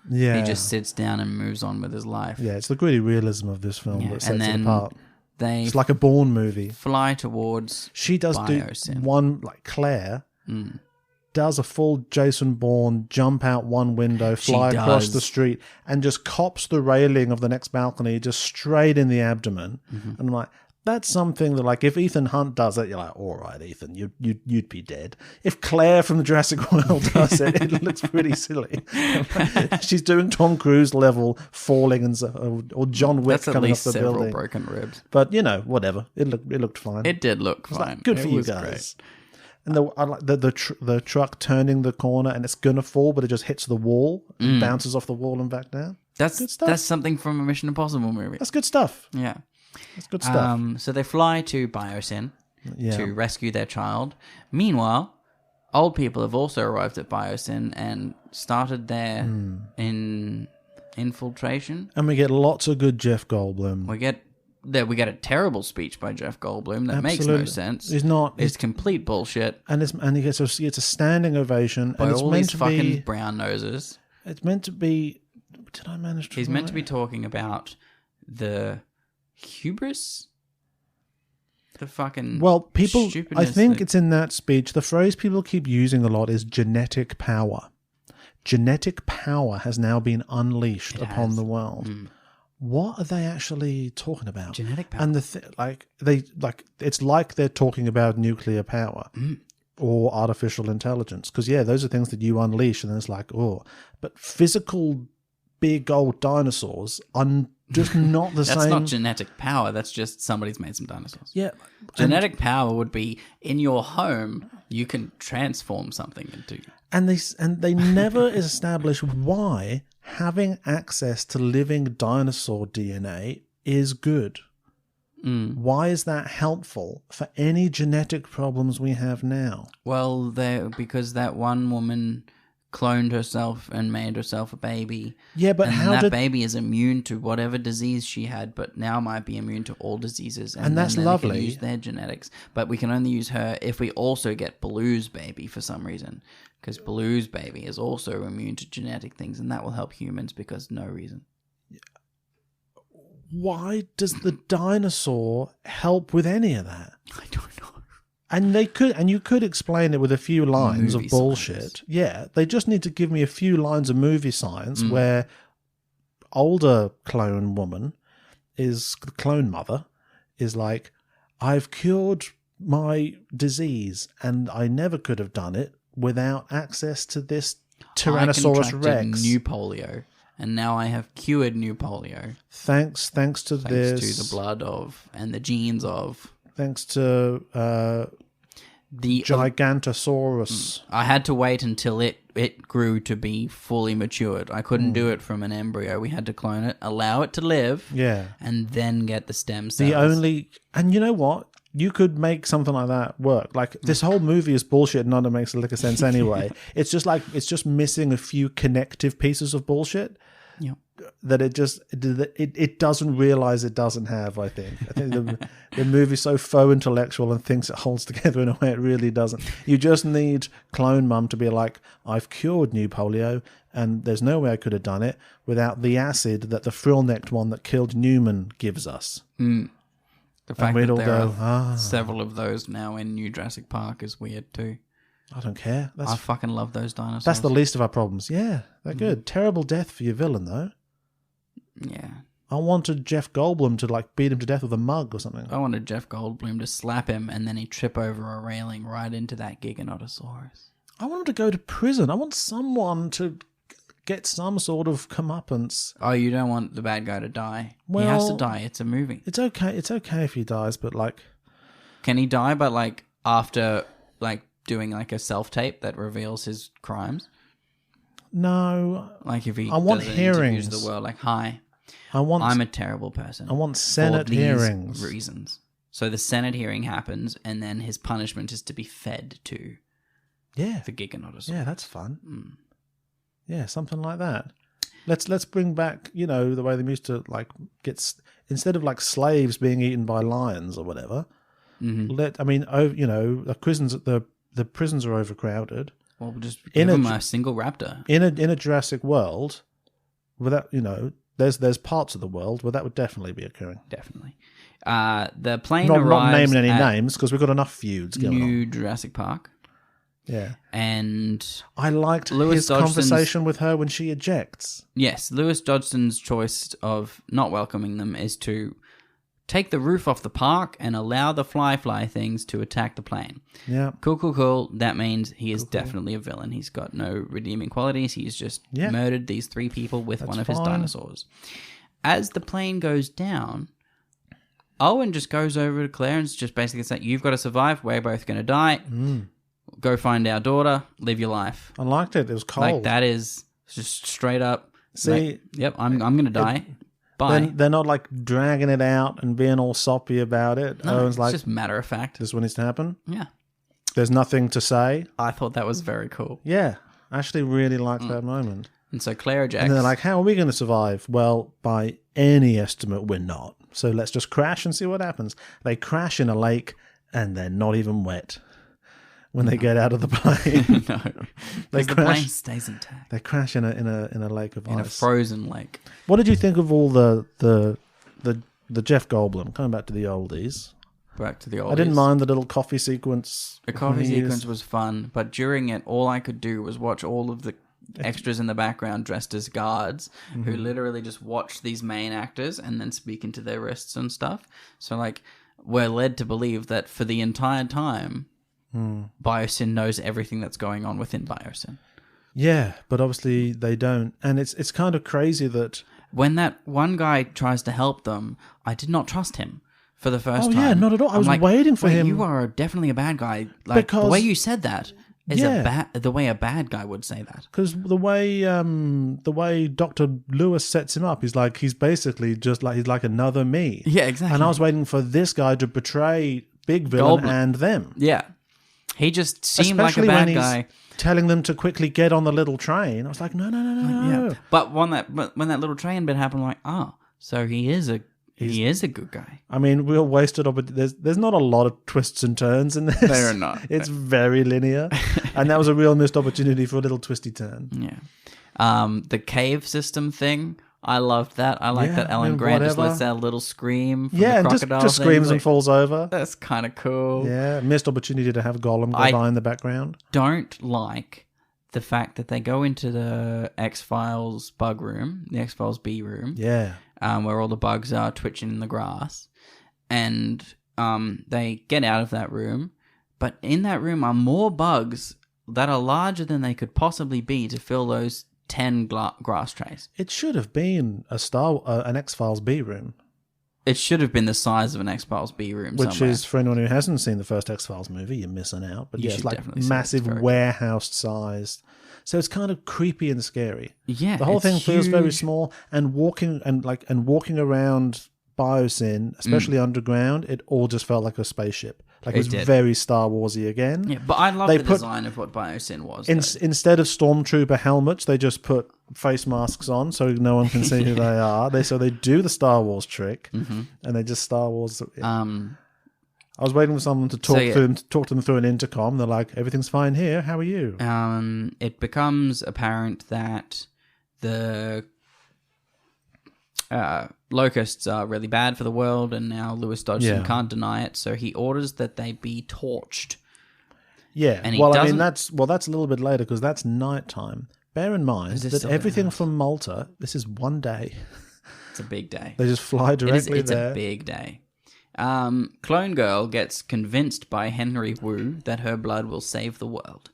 Yeah. He just sits down and moves on with his life. Yeah, it's the gritty realism of this film that sets it apart. It's like a Bourne movie. Fly towards She does Biosyn. do one, like Claire, does a full Jason Bourne, jump out one window, fly across the street, and just cops the railing of the next balcony just straight in the abdomen. And I'm like, that's something that, like, if Ethan Hunt does it, you're like, all right, Ethan, you'd be dead. If Claire from the Jurassic World does it, it looks pretty silly. She's doing Tom Cruise level falling or John Wick coming off the building. That's at least several broken ribs. But whatever. It looked fine. It did look fine. Like, good for you guys. Great. And I like the truck turning the corner and it's gonna fall, but it just hits the wall, and bounces off the wall and back down. That's good stuff. That's something from a Mission Impossible movie. That's good stuff. Yeah. That's good stuff. So they fly to Biosyn, to rescue their child. Meanwhile, old people have also arrived at Biosyn and started their infiltration. And we get lots of good Jeff Goldblum. We get a terrible speech by Jeff Goldblum that makes no sense. It's complete bullshit. And he gets a standing ovation. By and it's all meant these to fucking be, brown noses. It's meant to be. Did I manage to? He's meant to be talking about the hubris. The fucking people. I stupidness think it's in that speech. The phrase people keep using a lot is genetic power. Genetic power has now been unleashed upon the world. What are they actually talking about? Genetic power. And it's like they're talking about nuclear power or artificial intelligence. Because those are things that you unleash, and then it's like, but physical big old dinosaurs are just not the same. That's not genetic power. That's just somebody's made some dinosaurs. Yeah. Genetic power would be in your home. You can transform something into. And they never establish why having access to living dinosaur DNA is good. Why is that helpful for any genetic problems we have now? Well, because that one woman cloned herself and made herself a baby. Yeah, but that baby is immune to whatever disease she had, but now might be immune to all diseases. And that's lovely. We can use their genetics, but we can only use her if we also get Baloo's baby for some reason, because Baloo's baby is also immune to genetic things, and that will help humans because no reason. Why does the dinosaur help with any of that? I don't know. And you could explain it with a few lines Movie of bullshit. science. Yeah, they just need to give me a few lines of movie science where older clone woman is the clone mother is like, I've cured my disease and I never could have done it without access to this Tyrannosaurus I Rex. contracted new polio, and now I have cured new polio. Thanks to this. Thanks to the blood of and the genes of. Thanks to the Gigantosaurus. I had to wait until it grew to be fully matured. I couldn't do it from an embryo. We had to clone it, allow it to live, and then get the stem cells. And you know what? You could make something like that work. Like, this whole movie is bullshit and none of it makes a lick of sense anyway. It's just missing a few connective pieces of bullshit. Yeah. That it doesn't realize it doesn't have. I think the movie's so faux intellectual and thinks it holds together in a way it really doesn't. You just need clone mum to be like, I've cured new polio, and there's no way I could have done it without the acid that the frill-necked one that killed Newman gives us. The fact that there are "Ah." several of those now in New Jurassic Park is weird too. I don't care. I fucking love those dinosaurs. That's the least of our problems. Yeah, they're good. Terrible death for your villain, though. Yeah. I wanted Jeff Goldblum to beat him to death with a mug or something. I wanted Jeff Goldblum to slap him and then he'd trip over a railing right into that Giganotosaurus. I want him to go to prison. I want someone to get some sort of comeuppance. Oh, you don't want the bad guy to die? Well, he has to die. It's a movie. It's okay. It's okay if he dies, but Can he die by after doing a self-tape that reveals his crimes? No. If he I want does an hearings. interview to the world, hi, I'm a terrible person. I want Senate for these hearings. reasons. So the Senate hearing happens, and then his punishment is to be fed to the Giganotosaurus. Yeah, that's fun. Yeah, something like that. Let's bring back, the way they used to instead of slaves being eaten by lions or whatever. The prisons are overcrowded. Well, we'll just give him a single raptor. In a Jurassic world, without there's parts of the world where that would definitely be occurring. Definitely. The plane Not arrives naming any at names because we've got enough feuds going on. New Jurassic Park. Yeah. And I liked his conversation with her when she ejects. Yes, Lewis Dodgson's choice of not welcoming them is to take the roof off the park and allow the fly things to attack the plane. Yeah. Cool. That means he is definitely a villain. He's got no redeeming qualities. He's just murdered these 3 people with one of his dinosaurs. As the plane goes down, Owen just goes over to Claire and just basically says, you've got to survive. We're both going to die. Go find our daughter. Live your life. I liked it. It was cold. That is just straight up. See, yep, I'm going to die. Bye. They're not like dragging it out and being all soppy about it. No, Owen's it's like, just matter of fact. this is what needs to happen. Yeah. There's nothing to say. I thought that was very cool. Yeah, I actually really liked that moment. And so Claire ejects. And they're like, how are we going to survive? Well, by any estimate, we're not. So let's just crash and see what happens. They crash in a lake and they're not even wet when they get out of the plane. no. They The plane crash. stays intact. They crash in a lake of In a ice. frozen lake. What did you think of all the Jeff Goldblum? Coming back to the oldies. Back to the oldies. I didn't mind the little coffee sequence. The coffee when he sequence is- was fun, but during it, all I could do was watch all of the extras in the background dressed as guards who literally just watch these main actors and then speak into their wrists and stuff. So, like, we're led to believe that for the entire time, Biosyn knows everything that's going on within Biosyn. Yeah, but obviously they don't. And it's kind of crazy that... When that one guy tries to help them, I did not trust him for the first time. Oh, yeah, not at all. I I'm was like, waiting for "Wait, him." You are definitely a bad guy. Like, the Because- way you said that is Yeah. the way a bad guy would say that. Because the way Dr. Lewis sets him up, he's basically just like, he's like another me. Yeah, exactly. And I was waiting for this guy to betray Big Villain Goldblum. and them. Yeah. He just seemed Especially like a when bad he's guy. telling them to quickly get on the little train. I was like, no. Yeah. But when that little train bit happened, I'm like, so he is a good guy. I mean, we all wasted there's not a lot of twists and turns in this. There are not. It's very linear. And that was a real missed opportunity for a little twisty turn. Yeah. The cave system thing, I loved that. I like Yeah, that I Ellen mean, Grant just whatever. lets out a little scream from Yeah, the and crocodile just thing. screams and Like, falls over. that's kind of cool. Yeah, missed opportunity to have Gollum go I- by in the background. Don't like the fact that they go into the X-Files bug room, the X-Files B room. Yeah. Where all the bugs are twitching in the grass. And they get out of that room. But in that room are more bugs that are larger than they could possibly be to fill those 10 grass trays. It should have been an X-Files B room, It should have been the size of an X-Files B room which somewhere. is, for anyone who hasn't seen the first X-Files movie, you're missing out. But You yeah, it's should like definitely see it. It's massive very good. warehouse-sized. So it's kind of creepy and scary. Yeah, The whole it's thing feels very huge. small, and walking around Biosyn, especially underground, it all just felt like a spaceship. Like it It was did. very Star Warsy again. Yeah, but I love They the put- design of what Biosyn was. Instead of stormtrooper helmets, they just put face masks on so no one can see who they are. They do the Star Wars trick, and they just Star Wars. I was waiting for someone to talk to them through an intercom. They're like, "Everything's fine here. How are you?" It becomes apparent that the locusts are really bad for the world, and now Lewis Dodgson Yeah. can't deny it, so he orders that they be torched. Yeah. And he Well, I doesn't- mean, that's a little bit later because that's nighttime. Bear in mind Is it that still everything night? from Malta, this is one day. It's a big day. They just fly directly It's there. a big day. Clone Girl gets convinced by Henry Wu that her blood will save the world.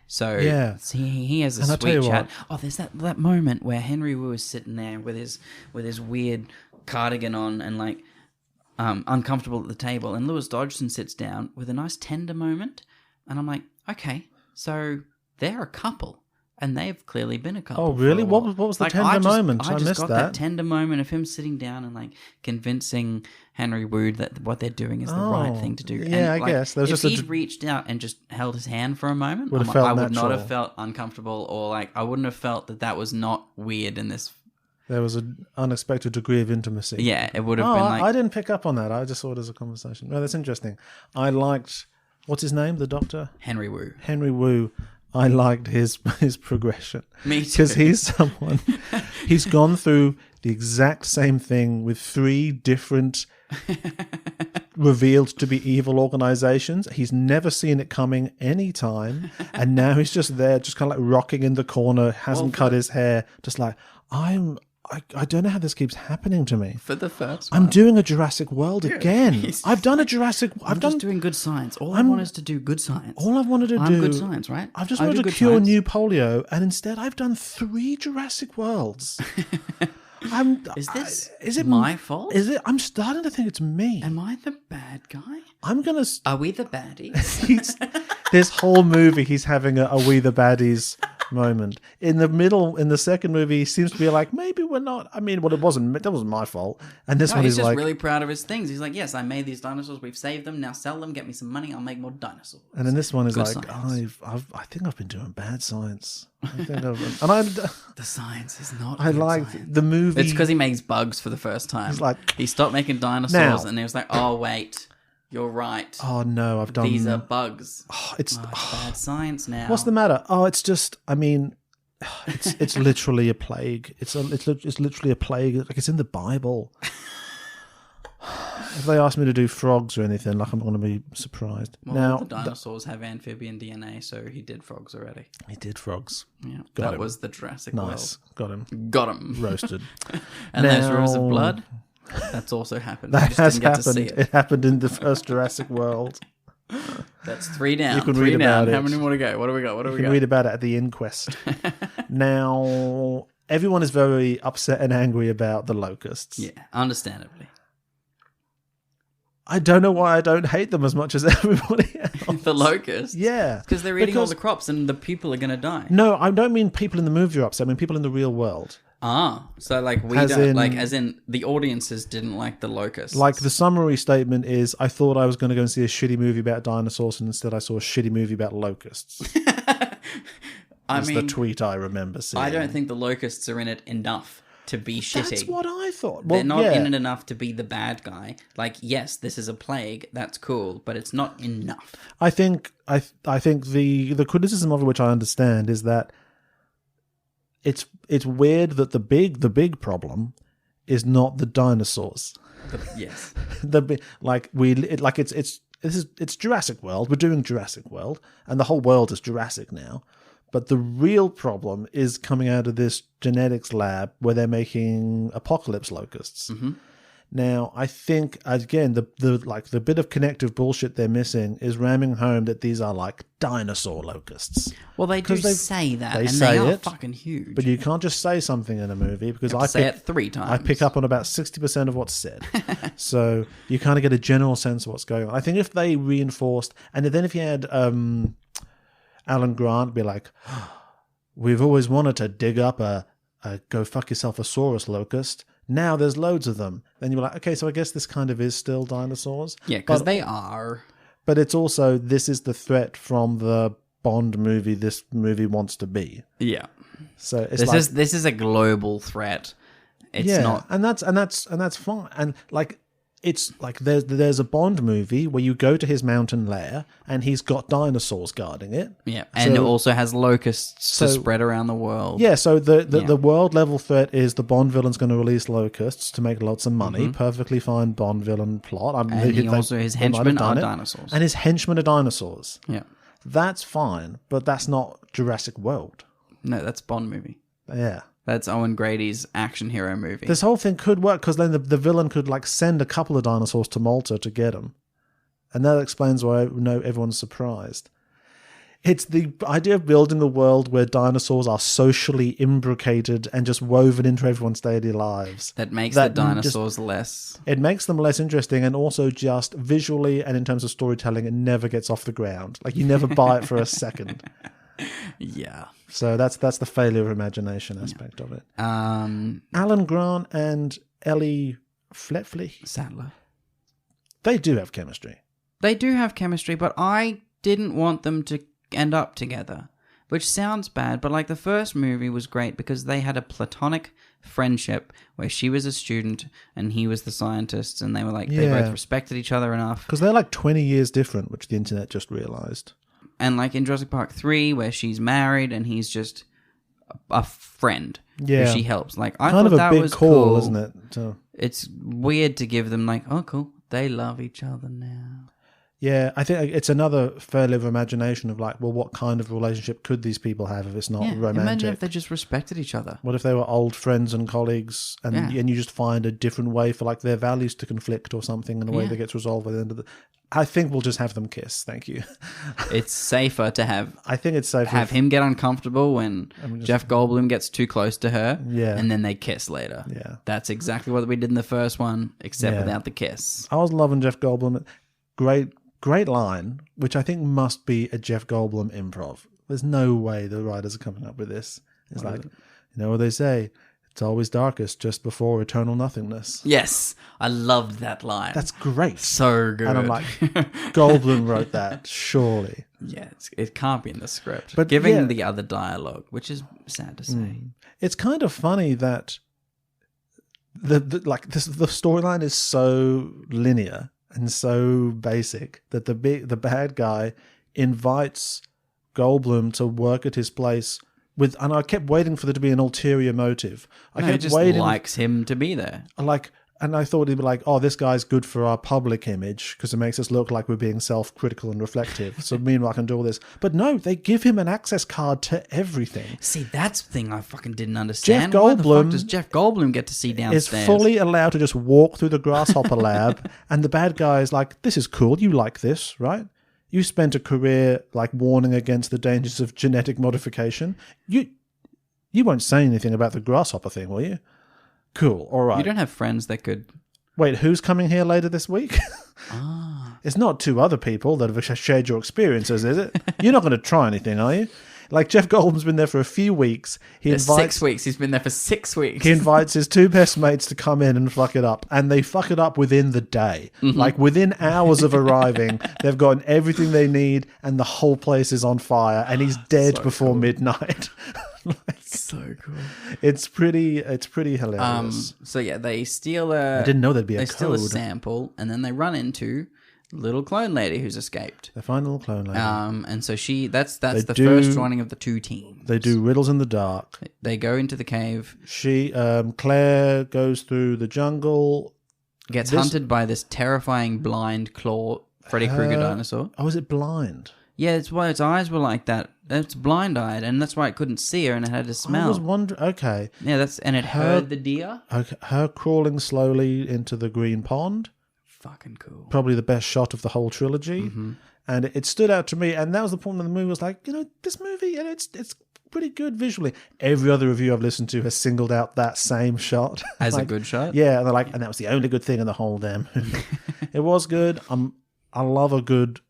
So Yeah. he has a And I'll tell sweet you chat. what. Oh, there's that moment where Henry Wu is sitting there with his weird cardigan on and like uncomfortable at the table, and Lewis Dodgson sits down with a nice tender moment, and I'm like, okay, so they're a couple. And they've clearly been a couple. Oh, really? for a while. What was the Like, tender moment? I I just missed got that. tender moment of him sitting down and like convincing Henry Wood that what they're doing is the right thing to do. yeah, and, I like, guess. There was if just a he'd reached out and just held his hand for a moment, Would have I'm felt like, I would not natural. have felt uncomfortable, or like I wouldn't have felt that was not weird in this. There was an unexpected degree of intimacy. Yeah, it would have Oh, been like I didn't pick up on that. I just saw it as a conversation. No, that's interesting. I liked, what's his name? The doctor? Henry Wu. Henry Wu. I liked his progression. Me too. Because he's someone, he's gone through the exact same thing with 3 different revealed to be evil organizations. He's never seen it coming any time. And now he's just there, just kind of like rocking in the corner, hasn't cut his hair, just like, I don't know how this keeps happening to me. For the first I'm one. doing a Jurassic World again. I've done a Jurassic. I'm just doing good science. All I want is to do good science. All I've wanted to I'm do. good science, right? I've just I wanted do to good cure science. new polio, and instead I've done 3 Jurassic Worlds. Is this Is it my fault? Is it? I'm starting to think it's me. Am I the bad guy? I'm gonna. Are we the baddies? This whole movie, he's having a "Are we the baddies" moment. In the middle, in the second movie, he seems to be like, maybe we're not. I mean, well, that wasn't my fault. And this No, one he's is just like, really proud of his things. He's like, yes, I made these dinosaurs. We've saved them. Now sell them. Get me some money. I'll make more dinosaurs. and then this one is Good like, science. I think I've been doing bad science. I think The science is not. I good like science. the movie. It's because he makes bugs for the first time. He's like, he stopped making dinosaurs, Now- and he was like, "Oh wait, you're right. oh no, I've done. These are bugs. it's Bad science now." what's the matter? Oh, it's just. I mean, it's literally a plague. It's literally a plague. Like it's in the Bible. If they ask me to do frogs or anything, like I'm going to be surprised. Well, now the dinosaurs have amphibian DNA, so he did frogs already. he did frogs. Yeah, Got that him. was the Jurassic Nice, got him World. Got him. roasted. And those rivers of Now- blood. That's also happened. We That just has didn't get to happened. see It it. happened in the first Jurassic World. That's 3 down. You can 3 read down. about How it. many more to go? What do we got? What do You we can got? read about it at the inquest. Now, everyone is very upset and angry about the locusts. Yeah, understandably. I don't know why I don't hate them as much as everybody else. The locusts. Yeah. Because they're eating all Because- the crops and the people are going to die. No, I don't mean people in the movie are upset. I mean people in the real world. Ah, so like we As don't in- like, as in the audiences didn't like the locusts. Like the summary statement is, I thought I was going to go and see a shitty movie about dinosaurs, and instead I saw a shitty movie about locusts. I That's mean, the tweet I remember seeing. I don't think the locusts are in it enough to be shitty. That's what I thought. They're Well, not yeah. in it enough to be the bad guy. Like, yes, this is a plague. That's cool, but it's not enough. I think the criticism of it, which I understand, is that it's weird that the big problem is not the dinosaurs. Yes. It's Jurassic World. We're doing Jurassic World, and the whole world is Jurassic now. But the real problem is coming out of this genetics lab where they're making apocalypse locusts. Mm-hmm. Now, I think again the bit of connective bullshit they're missing is ramming home that these are like dinosaur locusts. Well, they do 'Cause they- say that, they and say they are it, fucking huge. But you can't just say something in a movie because I say pick, it 3 times. I pick up on about 60% of what's said. So you kind of get a general sense of what's going on. I think if they reinforced, and then if you had Alan Grant be like, we've always wanted to dig up a go fuck yourself a saurus locust. Now there's loads of them. Then you're like, okay, so I guess this kind of is still dinosaurs. Yeah, because But- they are. But it's also, this is the threat from the Bond movie this movie wants to be. Yeah. So it's This is a global threat. It's not. and that's fine. And like it's like there's a Bond movie where you go to his mountain lair and he's got dinosaurs guarding it. Yeah, and it So- also has locusts to so- spread around the world. Yeah, so the Yeah. world level threat is the Bond villain's going to release locusts to make lots of money. Perfectly fine Bond villain plot. I mean, And they- also his they might have henchmen done are it. dinosaurs. And his henchmen are dinosaurs. Yeah. That's fine, but that's not Jurassic World. No, that's Bond movie. Yeah. That's Owen Grady's action hero movie. This whole thing could work because then the villain could like send a couple of dinosaurs to Malta to get him. And that explains why everyone's surprised. It's the idea of building a world where dinosaurs are socially imbricated and just woven into everyone's daily lives. that makes that the dinosaurs less. It makes them less interesting, and also just visually and in terms of storytelling, it never gets off the ground. Like you never buy it for a second. Yeah. So that's the failure of imagination aspect of it. Um, Alan Grant and Ellie Fletchley, Sadler. they do have chemistry. They do have chemistry, but I didn't want them to end up together. Which sounds bad, but like the first movie was great because they had a platonic friendship where she was a student and he was the scientist, and they were like, they Yeah. both respected each other enough. Because they're like 20 years different, which the internet just realised. And like in Jurassic Park 3, where she's married and he's just a friend Yeah. who she helps. Like, I Kind thought of a that big was call, cool. isn't it? So, It's weird to give them like, oh, cool, they love each other now. yeah, I think it's another failure of imagination of like, well, what kind of relationship could these people have if it's not Yeah, romantic? imagine if they just respected each other. What if they were old friends and colleagues, and Yeah. and you just find a different way for like their values to conflict or something in a way Yeah. that gets resolved by the end of the. I think we'll just have them kiss. Thank you. It's safer to have I think it's safe. have him get uncomfortable when Jeff Goldblum gets too close to her, Yeah. and then they kiss later. Yeah. That's exactly what we did in the first one, except Yeah. without the kiss. I was loving Jeff Goldblum. Great line, which I think must be a Jeff Goldblum improv. There's no way the writers are coming up with this. It's like, you know what they say? It's always darkest just before eternal nothingness. Yes, I loved that line. That's great. so good. And I'm like, Goldblum wrote that, surely. yeah, it can't be in the script. But Giving yeah. the other dialogue, which is sad to say. It's kind of funny that the storyline is so linear and so basic that the bad guy invites Goldblum to work at his place and I kept waiting for there to be an ulterior motive. He just likes him to be there. And I thought he'd be like, oh, this guy's good for our public image because it makes us look like we're being self-critical and reflective. So meanwhile, I can do all this. But no, they give him an access card to everything. See, that's the thing I fucking didn't understand. Jeff Why the fuck Goldblum does Jeff Goldblum get to see downstairs? Is fully allowed to just walk through the grasshopper lab, and the bad guy is like, this is cool, you like this, right? You spent a career like warning against the dangers of genetic modification. You won't say anything about the grasshopper thing, will you? Cool, all right. You don't have friends that could... Wait, who's coming here later this week? It's not two other people that have shared your experiences, is it? You're not going to try anything, are you? Like, Jeff Goldblum's been there for a few weeks. 6 weeks. He's been there for 6 weeks. He invites his two best mates to come in and fuck it up. And they fuck it up within the day. Mm-hmm. Like, within hours of arriving, they've gotten everything they need and the whole place is on fire and he's dead before midnight. So cool. It's pretty hilarious. So yeah, they steal I didn't know there'd be a They steal a code. sample, and then they run into little clone lady who's escaped. They find a little clone lady. And so that's the do- first running of the two teams. They do riddles in the dark. They go into the cave, Claire goes through the jungle. gets hunted by this terrifying blind claw Freddy Krueger dinosaur. Oh, is it blind? Yeah, it's why its eyes were like that. It's blind-eyed, and that's why it couldn't see her, and it had to smell. I was wondering. Okay. Yeah, it heard the deer. Okay, her crawling slowly into the green pond. Fucking cool. Probably the best shot of the whole trilogy. Mm-hmm. And it stood out to me. And that was the point of the movie. Was like, this movie, and it's pretty good visually. Every other review I've listened to has singled out that same shot As like, a good shot? Yeah, and they're like, and that was the only good thing in the whole damn movie. It was good. I love a good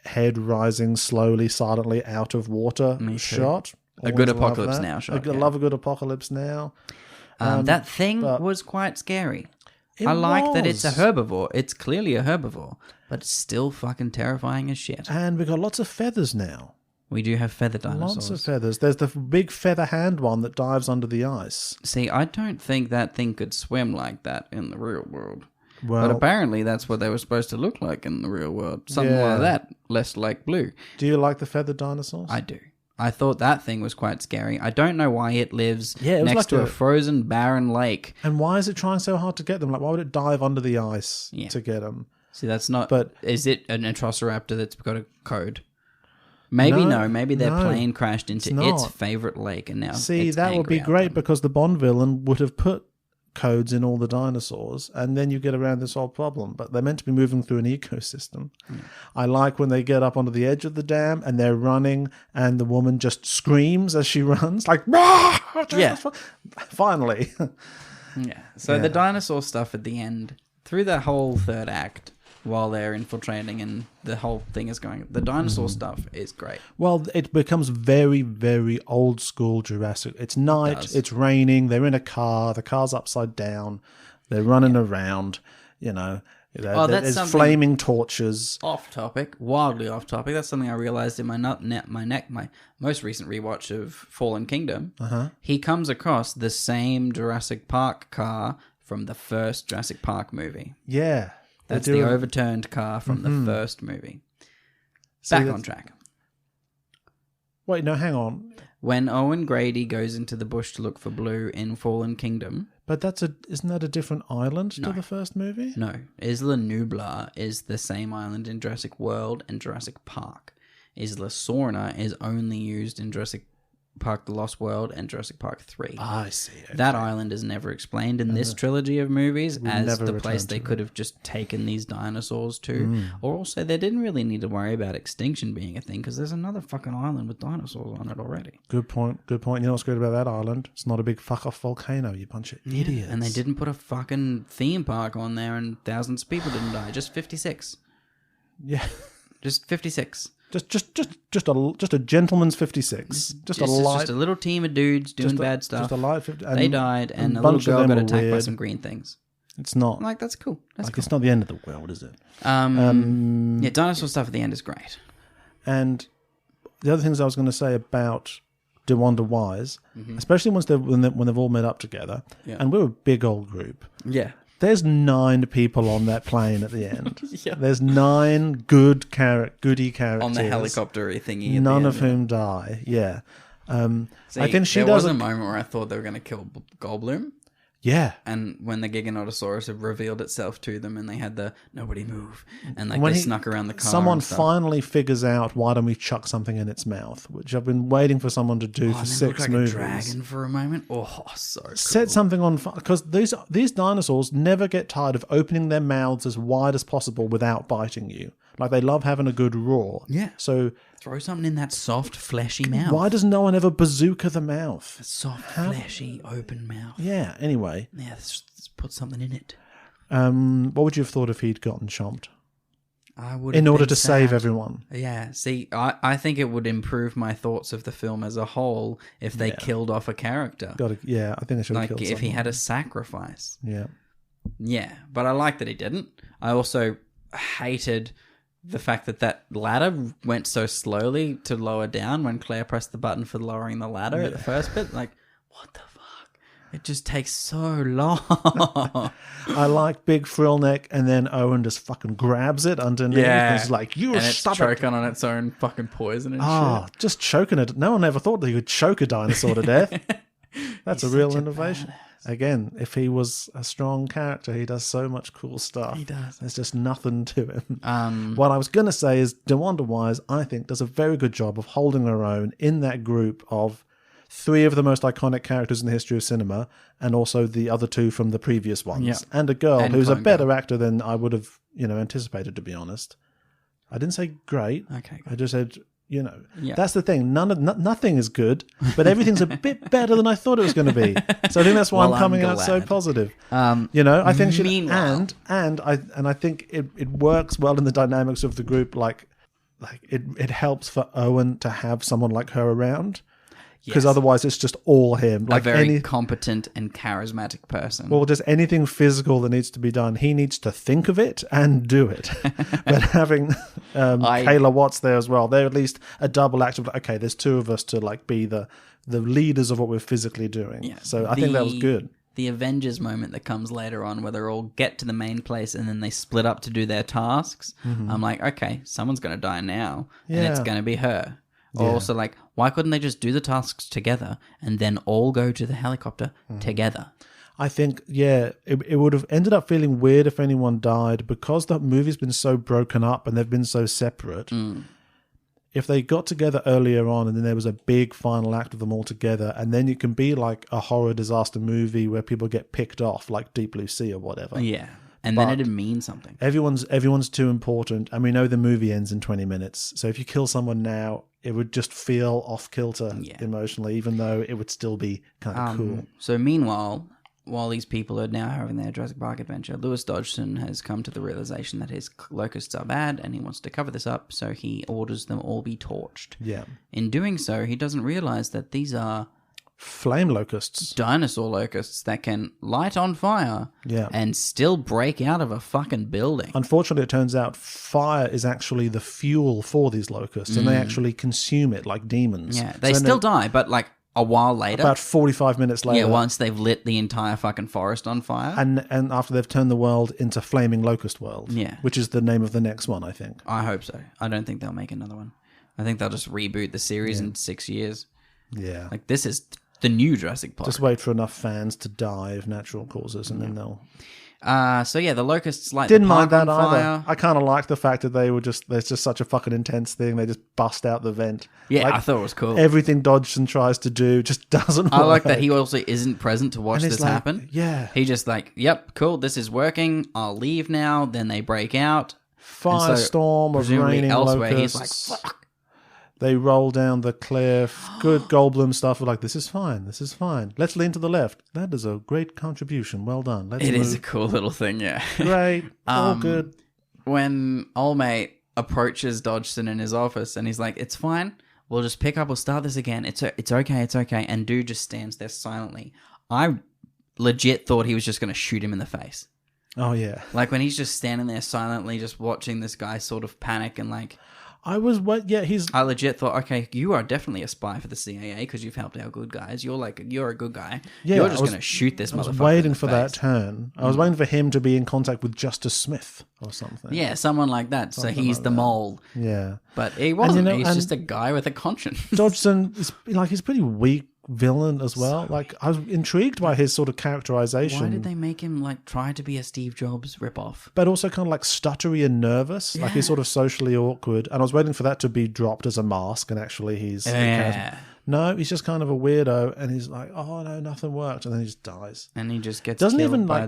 head rising slowly, silently out of water shot. A good Always love Apocalypse that. Now shot, I yeah. love a good Apocalypse Now. That thing but- was quite scary. It I like that it's a was. herbivore. It's clearly a herbivore, but it's still fucking terrifying as shit. And we've got lots of feathers now. We do have feather dinosaurs. Lots of feathers. There's the big feather hand one that dives under the ice. See, I don't think that thing could swim like that in the real world. Well, But apparently that's what they were supposed to look like in the real world. Something Yeah. like that, less like blue. do you like the feathered dinosaurs? I do. I thought that thing was quite scary. I don't know why it lives Yeah, it was next like to a a- frozen, barren lake. And why is it trying so hard to get them? Like, why would it dive under the ice Yeah. to get them? See, that's not... But- is it an Atrociraptor that's got a code? Maybe No, no. Maybe their no, plane crashed into it's its not. favorite lake and now See, it's that would angry be at great them. because the Bond villain would have put codes in all the dinosaurs and then you get around this whole problem. But they're meant to be moving through an ecosystem. I like when they get up onto the edge of the dam and they're running and the woman just screams as she runs, like, "Rah!" Yeah. Finally. Yeah. So the dinosaur stuff at the end, through that whole third act, while they're infiltrating and the whole thing is going, the dinosaur stuff is great. Well, it becomes very, very old school Jurassic. It's night, does. it's raining, they're in a car, the car's upside down, they're running around, Oh, that's there's something- flaming torches. Off topic, wildly off topic. That's something I realized in my most recent rewatch of Fallen Kingdom. He comes across the same Jurassic Park car from the first Jurassic Park movie. Yeah. they That's do the it. overturned car from the first movie. See, Back that's- on track. Wait, no, hang on. When Owen Grady goes into the bush to look for Blue in Fallen Kingdom, But isn't that a different island to the first movie? no, Isla Nublar is the same island in Jurassic World and Jurassic Park. Isla Sorna is only used in Jurassic Park: The Lost World and Jurassic Park 3. I see. Okay. That island is never explained in this trilogy of movies as never the place return they to could have just taken these dinosaurs to. Or also, they didn't really need to worry about extinction being a thing because there's another fucking island with dinosaurs on it already. Good point. You know what's great about that island? It's not a big fuck-off volcano, you bunch of idiots. And they didn't put a fucking theme park on there and thousands of people didn't die. Just 56. Yeah. Just 56. Just a gentleman's 56. Just a light. Just a little team of dudes doing bad stuff. Just a light 50. They died, and a little bunch of girl them got were attacked by weird. some green things. It's not I'm like, that's cool. That's like cool. it's not the end of the world, is it? Yeah, dinosaur stuff at the end is great. And the other things I was going to say about Do Wonder Wise, especially when they've all met up together, and we're a big old group. Yeah. There's 9 people on that plane at the end. Yeah. There's 9 goody characters On the helicopter-y thingy. At none the of end. whom die. Yeah. See, I think she there does was a moment where I thought they were going to kill Goldblum. Yeah. And when the Giganotosaurus had revealed itself to them and they had the nobody move and like When they he- snuck around the car. Someone and stuff. finally figures out, why don't we chuck something in its mouth, which I've been waiting for someone to do for and it 6 looked like movies. a dragon for a moment. Oh, so cool. Set something on fire, because these dinosaurs never get tired of opening their mouths as wide as possible without biting you. Like, they love having a good roar. Yeah. So Throw something in that soft, fleshy mouth. why does no one ever bazooka the mouth? Soft, fleshy, open mouth. Yeah. Anyway, Yeah, let's put something in it. what would you have thought if he'd gotten chomped I would. in order to save everyone? Yeah, see, I think it would improve my thoughts of the film as a whole if they killed off a character. Yeah, I think they should have Like, killed if he someone. had a sacrifice. Yeah. Yeah, but I like that he didn't. I also hated the fact that ladder went so slowly to lower down when Claire pressed the button for lowering the ladder at the first bit. Like, what the fuck? It just takes so long. I like Big Frill Neck, and then Owen just fucking grabs it underneath. Yeah. And it's like, you and it's stop it. choking on its own fucking poison and Oh, shit. just choking it. No one ever thought that you could choke a dinosaur to death. That's He's a real such a innovation. Again, if he was a strong character, he does so much cool stuff. He does. There's just nothing to him. What I was going to say is, DeWanda Wise, I think, does a very good job of holding her own in that group of 3 of the most iconic characters in the history of cinema, and also the other 2 from the previous ones. Yeah. And a girl And who's a Clone better Girl. actor than I would have, anticipated, to be honest. I didn't say great. Okay, good. I just said, Yeah. that's the thing. Nothing is good, but everything's a bit better than I thought it was going to be. So I think that's why Well, I'm coming out so glad. positive. I think she meanwhile- and I think it works well in the dynamics of the group. Like it helps for Owen to have someone like her around, because Yes. otherwise it's just all him. A Like very competent and charismatic person. well, just anything physical that needs to be done, he needs to think of it and do it. But having Kayla Watts there as well, they're at least a double act of, okay, there's 2 of us to like be the leaders of what we're physically doing. Yeah. So I think that was good. The Avengers moment that comes later on where they all get to the main place and then they split up to do their tasks. I'm like, okay, someone's going to die now, and it's Yeah. going to be her. Or also like, why couldn't they just do the tasks together and then all go to the helicopter together? I think, it would have ended up feeling weird if anyone died, because the movie's been so broken up and they've been so separate. If they got together earlier on and then there was a big final act of them all together, and then it can be like a horror disaster movie where people get picked off, like Deep Blue Sea or whatever. Yeah. And then it'd mean something. Everyone's too important, and we know the movie ends in 20 minutes. So if you kill someone now, it would just feel off kilter emotionally, even though it would still be kind of cool. So meanwhile, while these people are now having their Jurassic Park adventure, Lewis Dodgson has come to the realization that his locusts are bad and he wants to cover this up, so he orders them all be torched. Yeah. In doing so, he doesn't realize that these are Flame locusts. dinosaur locusts that can light on fire and still break out of a fucking building. Unfortunately, it turns out fire is actually the fuel for these locusts, and they actually consume it like demons. Yeah, they So still then die, but like a while later. about 45 minutes later. Yeah, once they've lit the entire fucking forest on fire. And after they've turned the world into Flaming Locust World. Yeah. Which is the name of the next one, I think. I hope so. I don't think they'll make another one. I think they'll just reboot the series in 6 years. Yeah. Like, this is the new Jurassic Park. Just wait for enough fans to die of natural causes, and then they'll... So yeah, the locusts light Didn't the mind park that on either. fire. I kind of like the fact that they were just... There's just such a fucking intense thing. They just bust out the vent. Yeah, Like, I thought it was cool. everything Dodgson tries to do just doesn't work. I like that he also isn't present to watch And it's this like, happen. yeah. He just like, yep, cool, this is working. I'll leave now. Then they break out. Firestorm of presumably raining elsewhere, locusts. he's like, fuck. They roll down the cliff. Good Goldblum stuff. We're like, this is fine. This is fine. Let's lean to the left. That is a great contribution. Well done. Let's It move. is a cool little thing, yeah. Great. All good. When old mate approaches Dodgson in his office, and he's like, "It's fine. We'll just pick up. We'll start this again. It's okay. It's okay." And dude just stands there silently. I legit thought he was just going to shoot him in the face. Oh yeah. Like when he's just standing there silently, just watching this guy sort of panic and like. I legit thought, okay, you are definitely a spy for the CIA because you've helped our good guys. You're a good guy. Yeah, you're just going to shoot this motherfucker. I was waiting for that turn. I was waiting for him to be in contact with Justice Smith or something. Yeah, someone like that. So he's the mole. Yeah. But he wasn't. He's just a guy with a conscience. Dodgson is he's a pretty weak villain as well. Like I was intrigued by his sort of characterization. Why did they make him like try to be a Steve Jobs ripoff? But also kind of like stuttery and nervous. Yeah. Like he's sort of socially awkward. And I was waiting for that to be dropped as a mask, and actually he's no, he's just kind of a weirdo, and he's like, oh no, nothing worked, and then he just dies. And he just gets killed by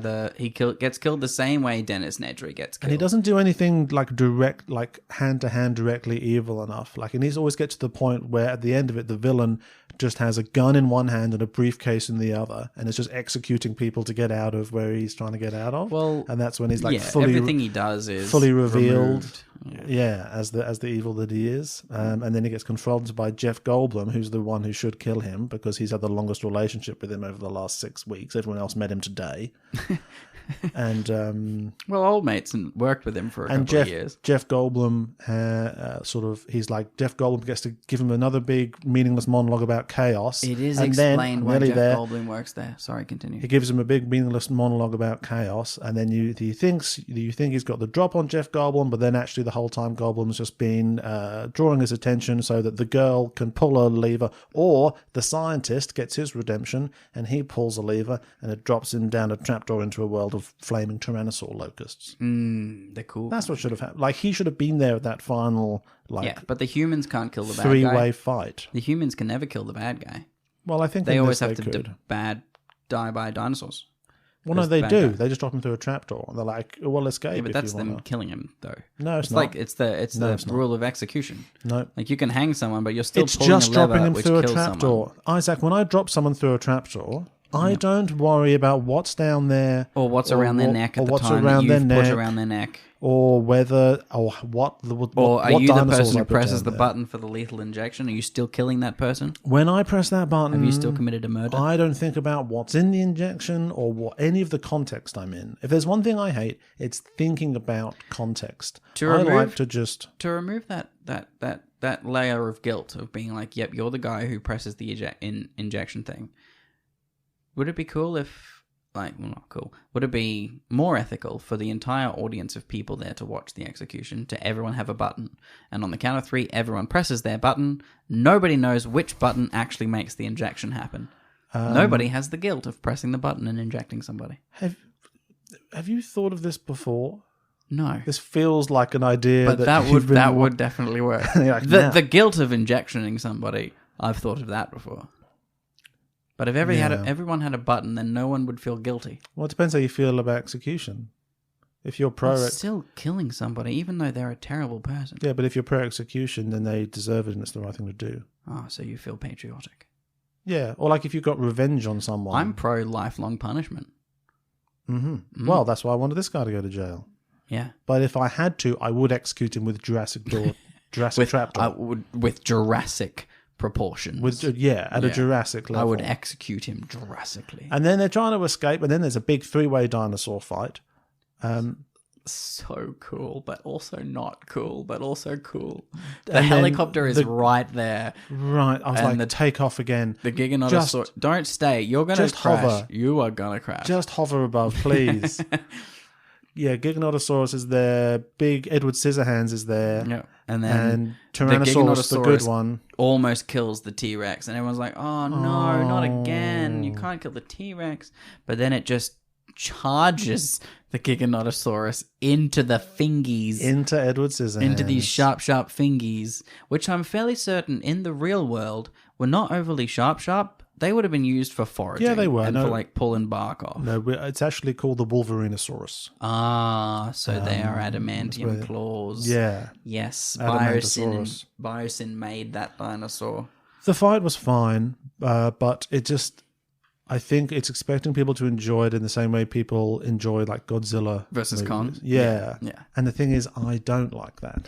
gets killed the same way Dennis Nedry gets killed. And he doesn't do anything like direct, like hand to hand directly evil enough. Like, and he's always get to the point where at the end of it, the villain just has a gun in one hand and a briefcase in the other, and is just executing people to get out of where he's trying to get out of. Well, and that's when he's like everything he does is fully revealed. Yeah, as the evil that he is, and then he gets confronted by Jeff Goldblum, who's the one who should kill him because he's had the longest relationship with him over the last 6 weeks. Everyone else met him today, and old mates and worked with him for a couple of years. Jeff Goldblum, Jeff Goldblum gets to give him another big meaningless monologue about chaos. It is explained why Jeff Goldblum works there. Sorry, continue. He gives him a big meaningless monologue about chaos, and then you think he's got the drop on Jeff Goldblum, but then actually the whole time Goldblum's just been drawing his attention so that the girl can pull a lever, or the scientist gets his redemption and he pulls a lever and it drops him down a trapdoor into a world of flaming tyrannosaur locusts. They're cool. That's what should have happened. Like, he should have been there at that final but the humans can't kill the bad guy. Three-way fight. The humans can never kill the bad guy. Well, I think they always have to die by dinosaurs. Well, no, they do. They just drop him through a trapdoor, and they're like, "Well, escape." Yeah, but that's them killing him, though. No, it's not. Like it's the rule of execution. No, like you can hang someone, but you're still it's pulling just a lever, dropping him which through a kills trapdoor. someone. Isaac, when I drop someone through a trapdoor, I don't worry about what's down there, or what's around their neck, or what's around their neck, around their neck, or whether, or what. Or are you the person who presses the button for the lethal injection? Are you still killing that person? When I press that button, have you still committed a murder? I don't think about what's in the injection or what any of the context I'm in. If there's one thing I hate, it's thinking about context. To remove that layer of guilt of being like, yep, you're the guy who presses the injection thing. Would it be cool if, not cool, would it be more ethical for the entire audience of people there to watch the execution, to everyone have a button, and on the count of 3, everyone presses their button, nobody knows which button actually makes the injection happen. Nobody has the guilt of pressing the button and injecting somebody. Have you thought of this before? No. This feels like an idea, but that would definitely work. The guilt of injectioning somebody, I've thought of that before. But if everyone had a button, then no one would feel guilty. Well, it depends how you feel about execution. If you're still killing somebody, even though they're a terrible person. Yeah, but if you're pro-execution, then they deserve it and it's the right thing to do. Oh, so you feel patriotic. Yeah, or like if you've got revenge on someone. I'm pro-lifelong punishment. Mm-hmm. Well, that's why I wanted this guy to go to jail. Yeah. But if I had to, I would execute him with Jurassic trapdoor. With Jurassic proportions. At a Jurassic level. I would execute him Jurassically. And then they're trying to escape, and then there's a big 3-way dinosaur fight. So cool, but also not cool, but also cool. The helicopter is right there. Right. I was like, take off again. The Giganotosaurus. Don't stay. You're going to crash. Hover. You are going to crash. Just hover above, please. Yeah, Giganotosaurus is there. Big Edward Scissorhands is there. Yeah. And Tyrannosaurus, the good one, almost kills the T-Rex. And everyone's like, oh, no, not again. You can't kill the T-Rex. But then it just charges the Giganotosaurus into the fingies. Into Edward Scissorhands. Into these sharp fingies, which I'm fairly certain in the real world were not overly sharp. They would have been used for foraging. Yeah, they were. And for pulling bark off. No, it's actually called the Wolverinosaurus. Ah, so they are adamantium claws. Yeah. Yes, Biosyn made that dinosaur. The fight was fine, but it just... I think it's expecting people to enjoy it in the same way people enjoy like Godzilla Versus movies. Kong? Yeah. Yeah. And the thing is, I don't like that.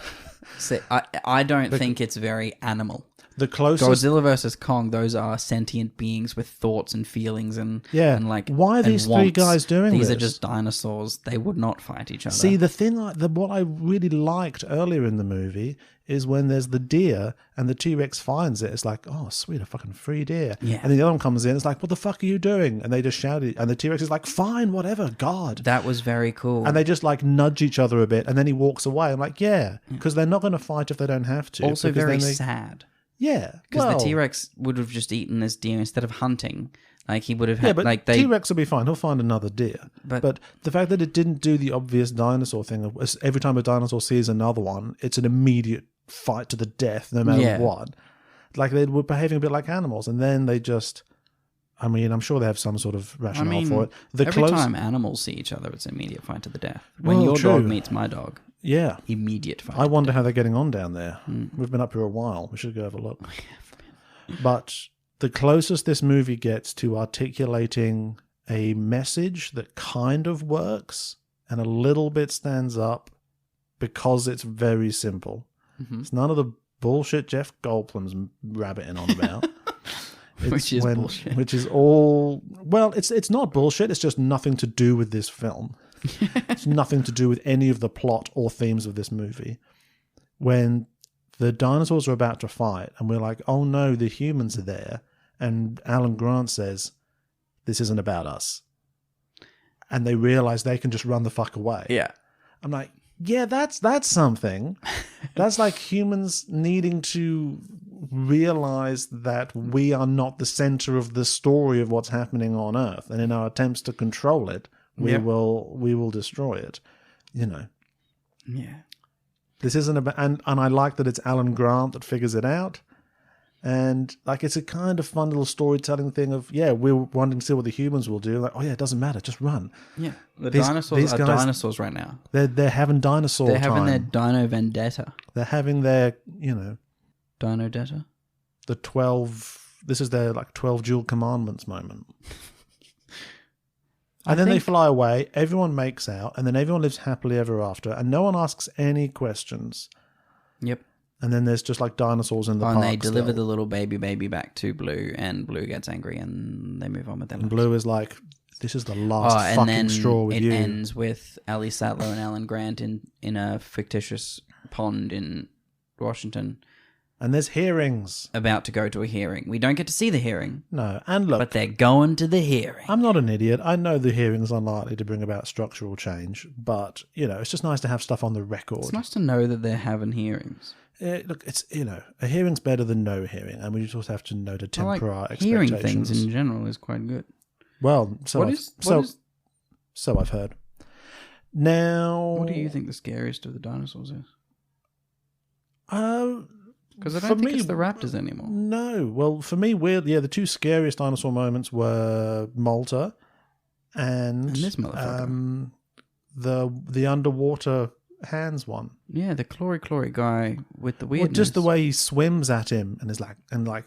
See, I don't think it's very animal. The closest... Godzilla versus Kong, those are sentient beings with thoughts and feelings and and like why are these and three wants. guys doing These this? are just dinosaurs. They would not fight each other. See, the thing, what I really liked earlier in the movie is when there's the deer and the T-Rex finds it. It's like, oh, sweet, a fucking free deer. Yeah. And then the other one comes in. It's like, what the fuck are you doing? And they just shout it. And the T-Rex is like, fine, whatever, God. That was very cool. And they just like nudge each other a bit. And then he walks away. I'm like, yeah, because they're not going to fight if they don't have to. Also because very then sad. Yeah. Because the T-Rex would have just eaten this deer instead of hunting. Like, he would have Yeah, had, but like, they... T-Rex will be fine. He'll find another deer. But the fact that it didn't do the obvious dinosaur thing, of every time a dinosaur sees another one, it's an immediate fight to the death, no matter what. Like, they were behaving a bit like animals, and then they just... I mean, I'm sure they have some sort of rationale for it. Every time animals see each other, it's an immediate fight to the death. When Well, your true. dog meets my dog, Yeah. immediate fight. I wonder how they're getting on down there. We've been up here a while. We should go have a look. But the closest this movie gets to articulating a message that kind of works and a little bit stands up because it's very simple. It's none of the bullshit Jeff Goldblum's rabbiting on about. Which is bullshit. Which is all... Well, it's not bullshit. It's just nothing to do with this film. It's nothing to do with any of the plot or themes of this movie. When the dinosaurs are about to fight and we're like, oh no, the humans are there. And Alan Grant says, this isn't about us. And they realize they can just run the fuck away. Yeah. I'm like, yeah, that's something. That's like humans needing to realize that we are not the center of the story of what's happening on Earth. And in our attempts to control it, we will destroy it. You know. Yeah. This isn't about, and I like that it's Alan Grant that figures it out. And like, it's a kind of fun little storytelling thing of, yeah, we're wanting to see what the humans will do. Like, oh yeah, it doesn't matter, just run. Yeah. The These dinosaurs are guys- dinosaurs right now. They're having dinosaur They're time. having their dino vendetta. They're having their, you know, Dino detta? the 12, this is their like 12 dual commandments moment. And then they fly away, everyone makes out, and then everyone lives happily ever after, and no one asks any questions. Yep. And then there's just like dinosaurs in the park. And they deliver still. the little baby back to Blue, and Blue gets angry, and they move on with their And lives. Blue is like, this is the last and fucking then straw with it you. ends with Ali Sattler and Alan Grant in a fictitious pond in Washington, And there's hearings. about to go to a hearing. We don't get to see the hearing, No, and look, but they're going to the hearing. I'm not an idiot. I know the hearing's unlikely to bring about structural change, but, you know, it's just nice to have stuff on the record. It's nice to know that they're having hearings. Look, it's, you know, a hearing's better than no hearing, and we just have to know to I temper our like hearing expectations. things in general is quite good. Well, so What I've, is- so, what is- so I've heard. Now, What do you think the scariest of the dinosaurs is? Because I for don't think me- it's the raptors anymore. No. Well, for me, weirdly, the two scariest dinosaur moments were Malta and this motherfucker. The underwater hands one. Yeah, the Clory guy with the Well, weirdness. just the way he swims at him and is like Oh, the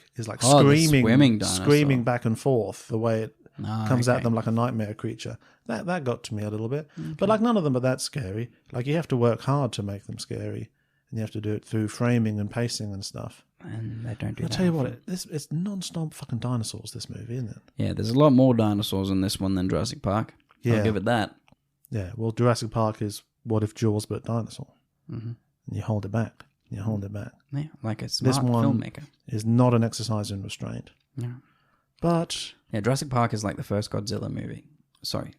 screaming, swimming dinosaur. screaming back and forth. The way it Ah, comes okay. at them like a nightmare creature. That got to me a little bit. But like none of them are that scary. Like you have to work hard to make them scary, and you have to do it through framing and pacing and stuff. And they don't do I'll that. tell you what, it's non-stop fucking dinosaurs. This movie, isn't it? Yeah, there's a lot more dinosaurs in this one than Jurassic Park. Yeah. I'll give it that. Yeah. Well, Jurassic Park is what if Jaws but dinosaur, Mm-hmm. and you hold it back. You hold it back. Yeah, like a smart one- filmmaker. Is not an exercise in restraint. Yeah. But Yeah, Jurassic Park is like the first Godzilla movie. Sorry,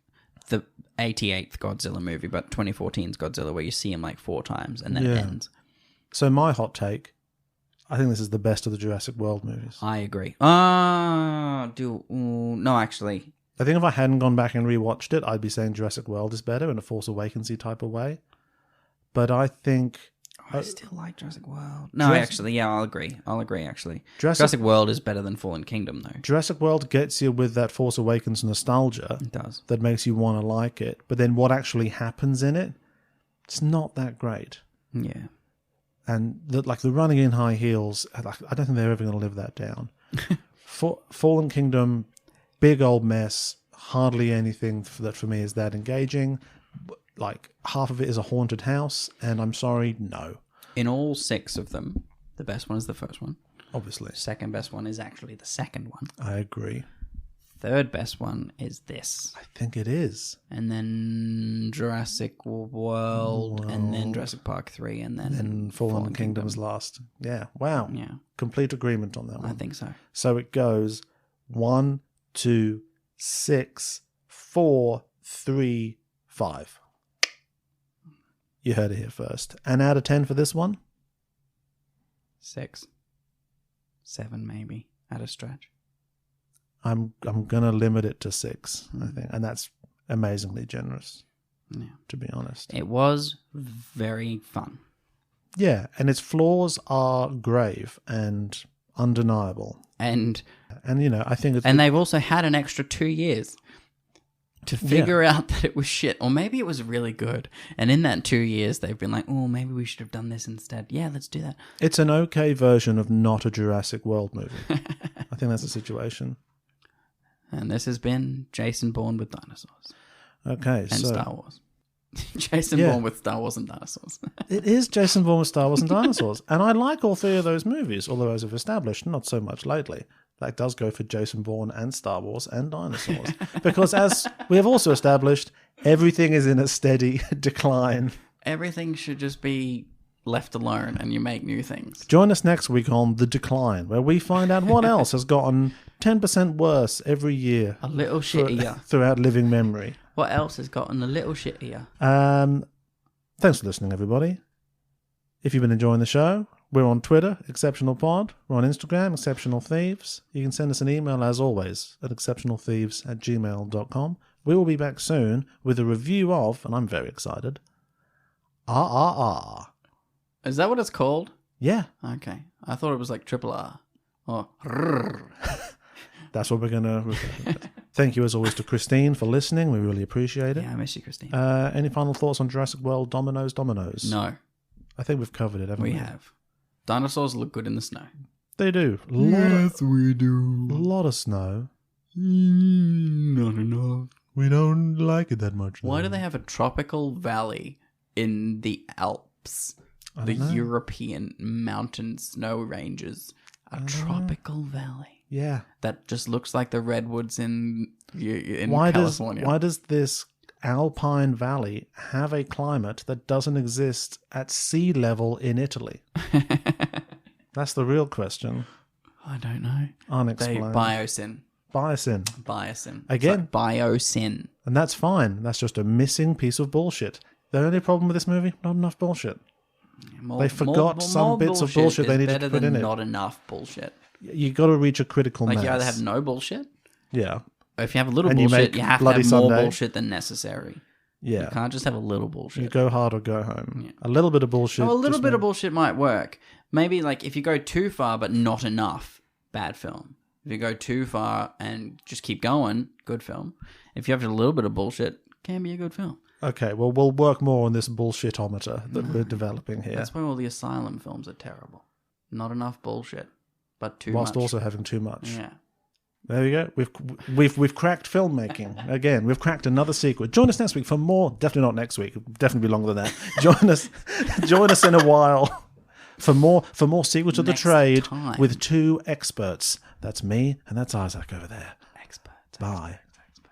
the 88th Godzilla movie, but 2014's Godzilla, where you see him like 4 times and then it Yeah. ends. so my hot take, I think this is the best of the Jurassic World movies. I agree. No, actually, I think if I hadn't gone back and rewatched it, I'd be saying Jurassic World is better in a Force Awakens-y type of way. But I think I still like Jurassic World. No, Jurassic- actually, yeah, I'll agree. Actually, Jurassic- Jurassic World is better than Fallen Kingdom, though. Jurassic World gets you with that Force Awakens nostalgia It does. that makes you want to like it. But then what actually happens in it, it's not that great. Yeah. And the running in high heels, I don't think they're ever going to live that down. Fallen Kingdom big old mess. Hardly anything that for me is that engaging. Like, half of it is a haunted house, and I'm sorry, no. In all 6 of them, the best one is the first one. Obviously. Second best one is actually the second one. I agree. Third best one is this. I think it is. And then Jurassic World, and then Jurassic Park 3, and then Fallen Kingdom's last. Yeah, wow. Yeah. Complete agreement on that one. I think so. So it goes 1, 2, 6, 4, 3, 5. You heard it here first. And out of 10 for this one? 6. 7 maybe, at a stretch. I'm gonna limit it to 6, I think, and that's amazingly generous. Yeah. To be honest, It was very fun. yeah, and its flaws are grave and undeniable, And and I think it's they've also had an extra 2 years to figure out that it was shit. Or maybe it was really good. And in that 2 years, they've been like, oh, maybe we should have done this instead. Yeah, let's do that. it's an okay version of not a Jurassic World movie. I think that's the situation. And this has been Jason Bourne with Dinosaurs. Okay, And so Star Wars. Jason Yeah. Bourne with Star Wars and Dinosaurs. it is Jason Bourne with Star Wars and Dinosaurs, and I like all 3 of those movies, although as I've established, not so much lately. That does go for Jason Bourne and Star Wars and Dinosaurs. Because as we have also established, everything is in a steady decline. Everything should just be left alone and you make new things. Join us next week on The Decline, where we find out what else has gotten 10% worse every year A little shittier. throughout living memory. What else has gotten a little shittier? Thanks for listening, everybody. If you've been enjoying the show, we're on Twitter, Exceptional Pod. We're on Instagram, Exceptional Thieves. You can send us an email, as always, at exceptionalthieves@gmail.com. We will be back soon with a review of, and I'm very excited, RRR. Is that what it's called? Yeah, Okay. I thought it was like triple R. Or rrr. that's what we're going to... Thank you, as always, to Christine for listening. We really appreciate it. Yeah, I miss you, Christine. Any final thoughts on Jurassic World Dominoes? No, I think we've covered it, haven't we? we have. Dinosaurs look good in the snow. They do. We A do. lot of snow. Not enough. We don't like it that much. Why do they have a tropical valley in the Alps? The don't know. European mountain snow ranges. A tropical valley. Yeah. That just looks like the redwoods in Why California. does this Alpine Valley have a climate that doesn't exist at sea level in Italy? That's the real question. I don't know. Unexplained. Biosyn. Biosyn. Again? It's like biosyn. And that's fine. That's just a missing piece of bullshit. The only problem with this movie, not enough bullshit. They forgot some bits of bullshit they needed to put in it. Not enough bullshit. You got to reach a critical Like mass. you either have no bullshit, Yeah. or if you have a little And you bullshit, make you have to Bloody have more Sunday. bullshit than necessary. Yeah. You can't just have a little bullshit. You go hard or go home. Yeah. A little bit of bullshit. Oh, a little just bit of make- bullshit might work. Maybe like if you go too far but not enough, bad film. If you go too far and just keep going, good film. If you have a little bit of bullshit, can be a good film. Okay, well, we'll work more on this bullshitometer that we're developing here. That's why all the asylum films are terrible. Not enough bullshit, but too Whilst much. also having too much. Yeah. There you go. We've cracked filmmaking again. We've cracked another secret. Join us next week for more. Definitely not next week. Definitely be longer than that. Join us in a while for more secrets of the Next trade time. with 2 experts. That's me and that's Isaac over there. Expert. Bye. Expert.